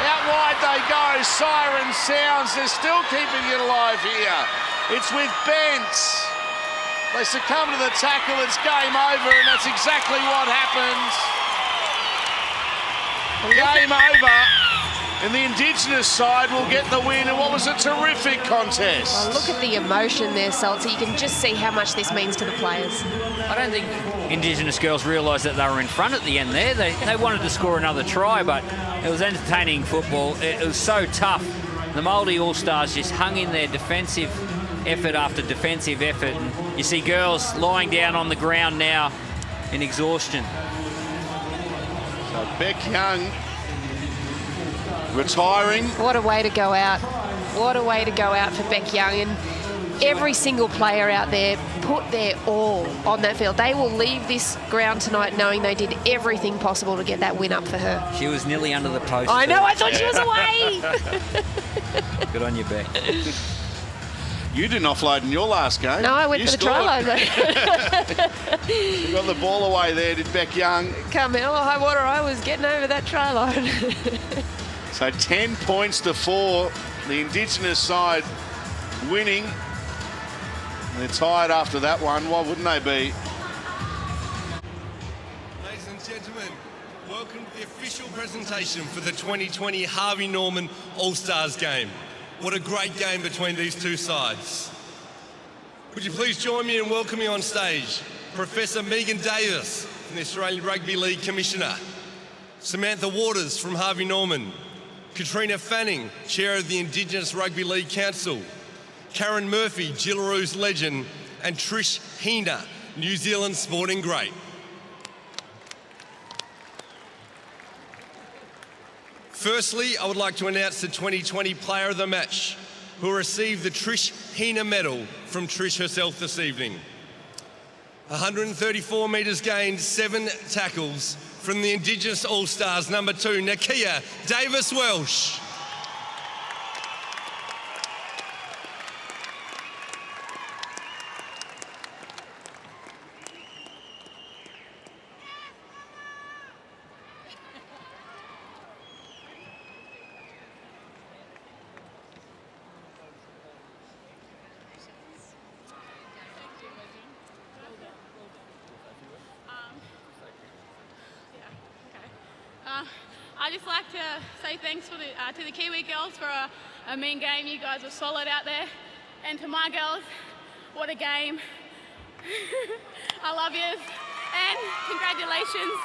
[SPEAKER 2] out wide they go. Siren sounds. They're still keeping it alive here. It's with Bentz. They succumb to the tackle. It's game over, and that's exactly what happens. Game over, and the Indigenous side will get the win in what was a terrific contest.
[SPEAKER 1] Oh, look at the emotion there, Salty. You can just see how much this means to the players.
[SPEAKER 3] I don't think Indigenous girls realised that they were in front at the end there. They wanted to score another try, but it was entertaining football. It was so tough. The Māori All-Stars just hung in there, defensive effort after defensive effort. And you see girls lying down on the ground now in exhaustion.
[SPEAKER 2] So Beck Young retiring.
[SPEAKER 1] What a way to go out. What a way to go out for Beck Young. And every single player out there put their all on that field. They will leave this ground tonight knowing they did everything possible to get that win up for her.
[SPEAKER 3] She was nearly under the post.
[SPEAKER 1] I know, I thought she was away.
[SPEAKER 3] Good on you, Beck.
[SPEAKER 2] You didn't offload in your last game.
[SPEAKER 1] No, I went
[SPEAKER 2] you
[SPEAKER 1] for the try line.
[SPEAKER 2] You got the ball away there, did Beck Young.
[SPEAKER 1] Come hell or high water, I was getting over that try line.
[SPEAKER 2] So 10 points to 4. The Indigenous side winning. They're tired after that one. Why wouldn't they be?
[SPEAKER 13] welcome to the official presentation for the 2020 Harvey Norman All-Stars game. What a great game between these two sides. Would you please join me in welcoming on stage Professor Megan Davis from the Australian Rugby League Commissioner, Samantha Waters from Harvey Norman, Katrina Fanning, Chair of the Indigenous Rugby League Council, Karen Murphy, Jillaroos legend, and Trish Hina, New Zealand sporting great. Firstly, I would like to announce the 2020 Player of the Match, who will receive the Trish Hina medal from Trish herself this evening. 134 metres gained, 7 tackles from the Indigenous All-Stars, number 2, Nakia Davis-Welsh.
[SPEAKER 9] I'd just like to say thanks for to the Kiwi girls for a mean game. You guys were solid out there. And to my girls, what a game. I love yous and congratulations.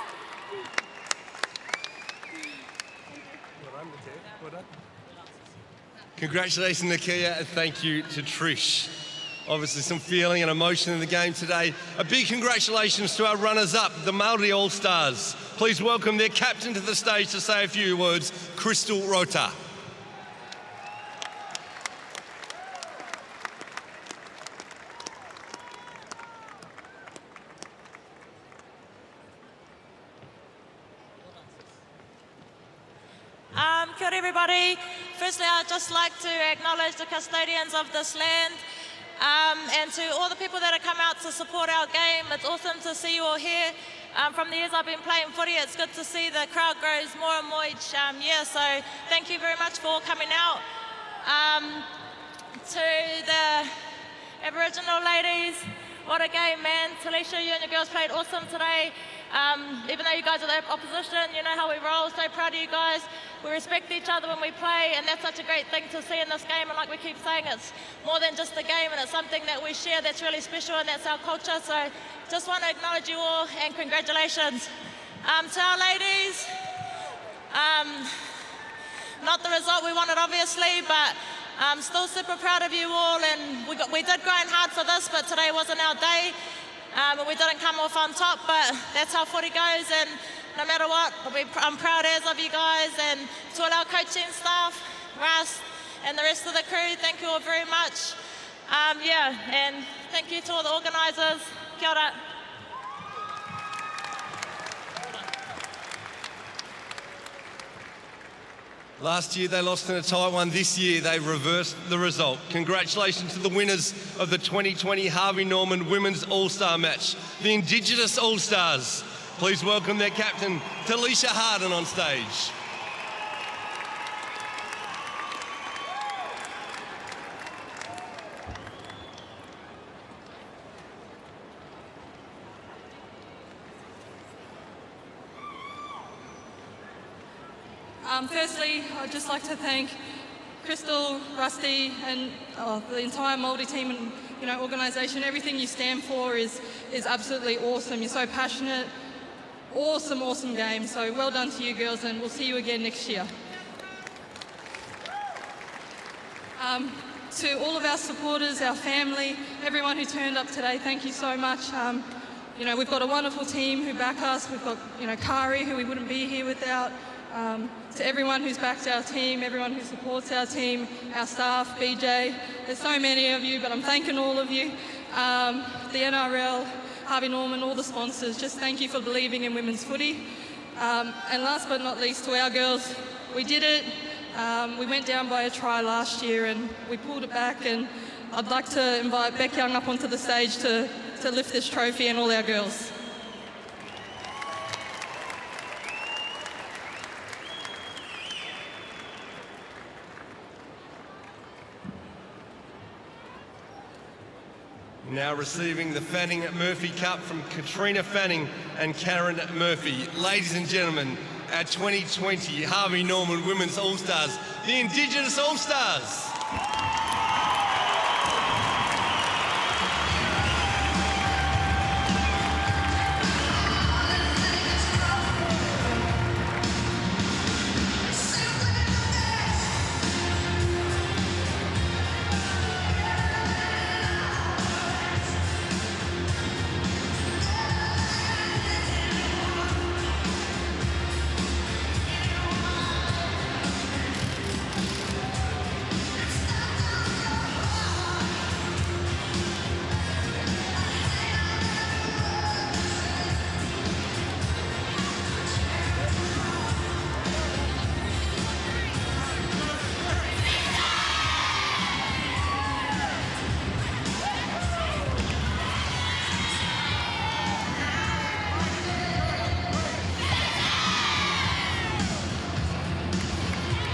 [SPEAKER 13] Congratulations, Nakia, and thank you to Trish. Obviously some feeling and emotion in the game today. A big congratulations to our runners-up, the Māori All-Stars. Please welcome their captain to the stage to say a few words, Crystal Rota.
[SPEAKER 14] Kia ora everybody. Firstly, I'd just like to acknowledge the custodians of this land. And to all the people that have come out to support our game, it's awesome to see you all here. From the years I've been playing footy, it's good to see the crowd grows more and more each year, so thank you very much for coming out. To the Aboriginal ladies, what a game, man. Talisha, you and your girls played awesome today. Even though you guys are the opposition, you know how we roll, so proud of you guys. We respect each other when we play, and that's such a great thing to see in this game. And like we keep saying, it's more than just a game, and it's something that we share that's really special, and that's our culture. So just want to acknowledge you all, and congratulations. To our ladies, not the result we wanted, obviously, but I'm still super proud of you all, and we did grind hard for this, but today wasn't our day. And we didn't come off on top, but that's how footy goes, and no matter what, I'm proud as of you guys, and to all our coaching staff, Russ, and the rest of the crew, thank you all very much. And thank you to all the organisers. Kia ora.
[SPEAKER 13] Last year they lost in a tight one. This year they reversed the result. Congratulations to the winners of the 2020 Harvey Norman Women's All-Star match, the Indigenous All-Stars. Please welcome their captain, Talisha Harden, on stage.
[SPEAKER 15] Firstly, I'd just like to thank Crystal, Rusty, and the entire Māori team and organisation. Everything you stand for is absolutely awesome. You're so passionate. Awesome game. So well done to you girls, and we'll see you again next year. To all of our supporters, our family, everyone who turned up today, thank you so much. We've got a wonderful team who back us. We've got Kari, who we wouldn't be here without. To everyone who's backed our team, everyone who supports our team, our staff, BJ. There's so many of you, but I'm thanking all of you. The NRL, Harvey Norman, all the sponsors, just thank you for believing in women's footy. And last but not least, to our girls, we did it. We went down by a try last year and we pulled it back, and I'd like to invite Beck Young up onto the stage to lift this trophy and all our girls.
[SPEAKER 13] Now receiving the Fanning Murphy Cup from Katrina Fanning and Karen Murphy. Ladies and gentlemen, our 2020 Harvey Norman Women's All-Stars, the Indigenous All-Stars.